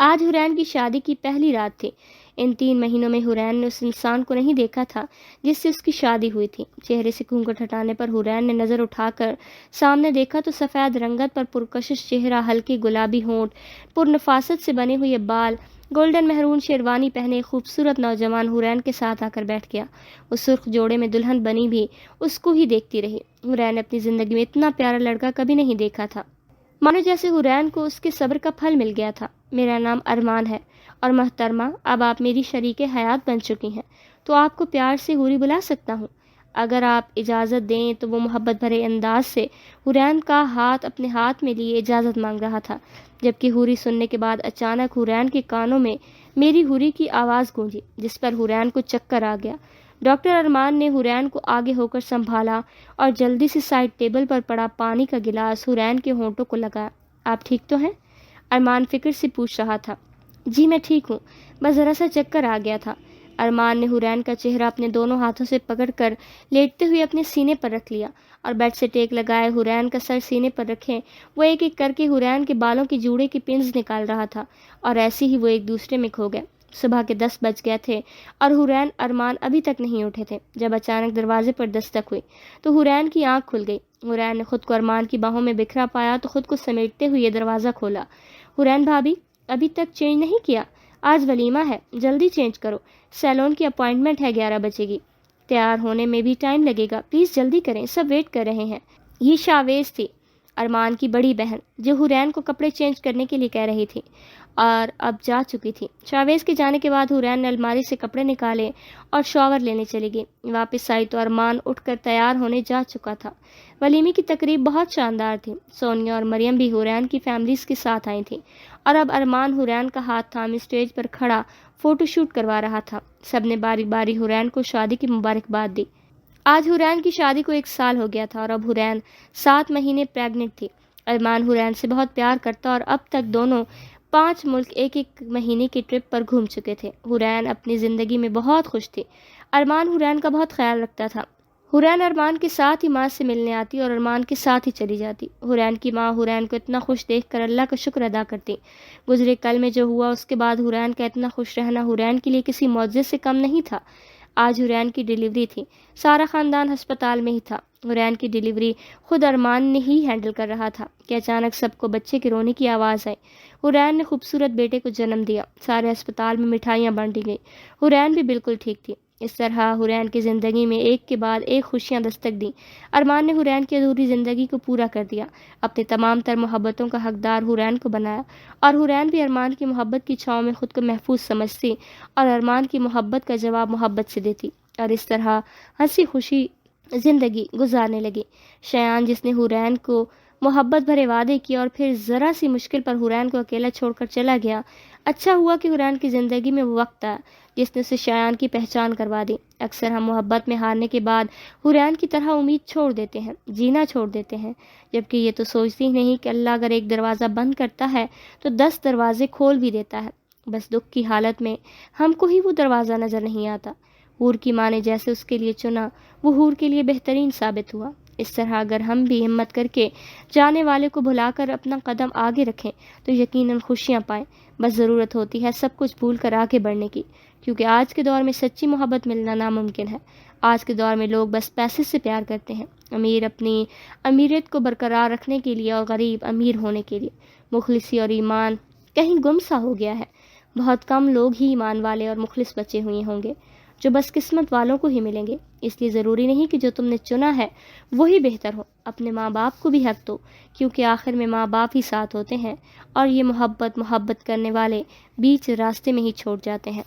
آج حرین کی شادی کی پہلی رات تھی۔ ان 3 مہینوں میں حرین نے اس انسان کو نہیں دیکھا تھا جس سے اس کی شادی ہوئی تھی۔ چہرے سے گھونگھٹ ہٹانے پر حرین نے نظر اٹھا کر سامنے دیکھا تو سفید رنگت پر پرکشش چہرہ، ہلکے گلابی ہونٹ، پرنفاست سے بنے ہوئے بال، گولڈن مہرون شیروانی پہنے خوبصورت نوجوان حرین کے ساتھ آ کر بیٹھ گیا۔ اس سرخ جوڑے میں دلہن بنی بھی اس کو ہی دیکھتی رہی۔ حرین نے اپنی زندگی میں اتنا پیارا لڑکا کبھی نہیں دیکھا تھا، مانو جیسے حرین کو اس کے صبر کا پھل مل گیا تھا۔ میرا نام ارمان ہے اور محترمہ، اب آپ میری شریک حیات بن چکی ہیں تو آپ کو پیار سے حوری بلا سکتا ہوں، اگر آپ اجازت دیں تو۔ وہ محبت بھرے انداز سے حرین کا ہاتھ اپنے ہاتھ میں لیے اجازت مانگ رہا تھا، جبکہ حوری سننے کے بعد اچانک حرین کے کانوں میں میری حوری کی آواز گونجی جس پر حرین کو چکر آ گیا۔ ڈاکٹر ارمان نے حرین کو آگے ہو کر سنبھالا اور جلدی سے سائڈ ٹیبل پر پڑا پانی کا گلاس حرین کے ہونٹوں کو لگایا۔ آپ ٹھیک تو ہیں؟ ارمان فکر سے پوچھ رہا تھا۔ جی میں ٹھیک ہوں، بس ذرا سا چکر آ گیا تھا۔ ارمان نے حرین کا چہرہ اپنے دونوں ہاتھوں سے پکڑ کر لیٹتے ہوئے اپنے سینے پر رکھ لیا اور بیڈ سے ٹیک لگائے حرین کا سر سینے پر رکھے وہ ایک ایک کر کے حرین کے بالوں کے جوڑے کی پنز نکال رہا تھا اور ایسے ہی وہ ایک دوسرے میں کھو گئے۔ صبح کے 10 بج گئے تھے اور حرین ارمان ابھی تک نہیں اٹھے تھے۔ جب اچانک دروازے پر دستک ہوئی تو حرین کی آنکھ کھل گئی۔ حرین نے خود کو ارمان کی باہوں میں بکھرا پایا تو خود کو سمیٹتے ہوئے دروازہ کھولا۔ حرین بھابی، ابھی تک چینج نہیں کیا؟ آج ولیمہ ہے، جلدی چینج کرو، سیلون کی اپوائنٹمنٹ ہے 11 بجے کی، تیار ہونے میں بھی ٹائم لگے گا، پلیز جلدی کریں، سب ویٹ کر رہے ہیں۔ یہ شاویز تھی، ارمان کی بڑی بہن، جو حرین کو کپڑے چینج کرنے کے لیے کہہ رہی تھی اور اب جا چکی تھی۔ شاویز کے جانے کے بعد حرین نے الماری سے کپڑے نکالے اور شاور لینے چلی گئی۔ واپس آئی تو ارمان اٹھ کر تیار ہونے جا چکا تھا۔ ولیمے کی تقریب بہت شاندار تھی۔ سونیا اور مریم بھی حرین کی فیملیز کے ساتھ آئی تھیں اور اب ارمان حرین کا ہاتھ تھامے اسٹیج پر کھڑا فوٹو شوٹ کروا رہا تھا۔ سب نے باری باری حرین کو شادی کی مبارکباد دی۔ آج حرین کی شادی کو 1 سال ہو گیا تھا اور اب حرین 7 مہینے پریگننٹ تھی۔ ارمان حرین سے بہت پیار کرتا اور اب تک دونوں 5 ملک 1 مہینے کی ٹرپ پر گھوم چکے تھے۔ حرین اپنی زندگی میں بہت خوش تھی۔ ارمان حرین کا بہت خیال رکھتا تھا۔ حرین ارمان کے ساتھ ہی ماں سے ملنے آتی اور ارمان کے ساتھ ہی چلی جاتی۔ حرین کی ماں حرین کو اتنا خوش دیکھ کر اللہ کا شکر ادا کرتی۔ گزرے کل میں جو ہوا اس کے بعد حرین کا اتنا خوش رہنا حرین کے لیے کسی معجزے سے کم نہیں تھا۔ آج حرین کی ڈیلیوری تھی، سارا خاندان ہسپتال میں ہی تھا۔ حرین کی ڈیلیوری خود ارمان نے ہی ہینڈل کر رہا تھا کہ اچانک سب کو بچے کے رونے کی آواز آئی۔ حرین نے خوبصورت بیٹے کو جنم دیا۔ سارے ہسپتال میں مٹھائیاں بانٹی گئی۔ حرین بھی بالکل ٹھیک تھی۔ اس طرح حورین کی زندگی میں ایک کے بعد ایک خوشیاں دستک دیں۔ ارمان نے حورین کی ادھوری زندگی کو پورا کر دیا، اپنی تمام تر محبتوں کا حقدار حورین کو بنایا، اور حورین بھی ارمان کی محبت کی چھاؤں میں خود کو محفوظ سمجھتی اور ارمان کی محبت کا جواب محبت سے دیتی، اور اس طرح ہنسی خوشی زندگی گزارنے لگی۔ شایان، جس نے حورین کو محبت بھرے وعدے کیے اور پھر ذرا سی مشکل پر حورین کو اکیلا چھوڑ کر چلا گیا، اچھا ہوا کہ حورین کی زندگی میں وہ وقت آیا جس نے اسے شایان کی پہچان کروا دی۔ اکثر ہم محبت میں ہارنے کے بعد حورین کی طرح امید چھوڑ دیتے ہیں، جینا چھوڑ دیتے ہیں، جبکہ یہ تو سوچتے ہی نہیں کہ اللہ اگر ایک دروازہ بند کرتا ہے تو 10 دروازے کھول بھی دیتا ہے۔ بس دکھ کی حالت میں ہم کو ہی وہ دروازہ نظر نہیں آتا۔ حور کی ماں نے جیسے اس کے لیے چنا، وہ حور کے لیے بہترین ثابت ہوا۔ اس طرح اگر ہم بھی ہمت کر کے جانے والے کو بھلا کر اپنا قدم آگے رکھیں تو یقیناً خوشیاں پائیں۔ بس ضرورت ہوتی ہے سب کچھ بھول کر آگے بڑھنے کی، کیونکہ آج کے دور میں سچی محبت ملنا ناممکن ہے۔ آج کے دور میں لوگ بس پیسے سے پیار کرتے ہیں، امیر اپنی امیریت کو برقرار رکھنے کے لیے اور غریب امیر ہونے کے لیے۔ مخلصی اور ایمان کہیں گم سا ہو گیا ہے۔ بہت کم لوگ ہی ایمان والے اور مخلص بچے ہوئے ہوں گے، جو بس قسمت والوں کو ہی ملیں گے۔ اس لیے ضروری نہیں کہ جو تم نے چنا ہے وہی بہتر ہو۔ اپنے ماں باپ کو بھی حق دو، کیونکہ آخر میں ماں باپ ہی ساتھ ہوتے ہیں، اور یہ محبت کرنے والے بیچ راستے میں ہی چھوڑ جاتے ہیں۔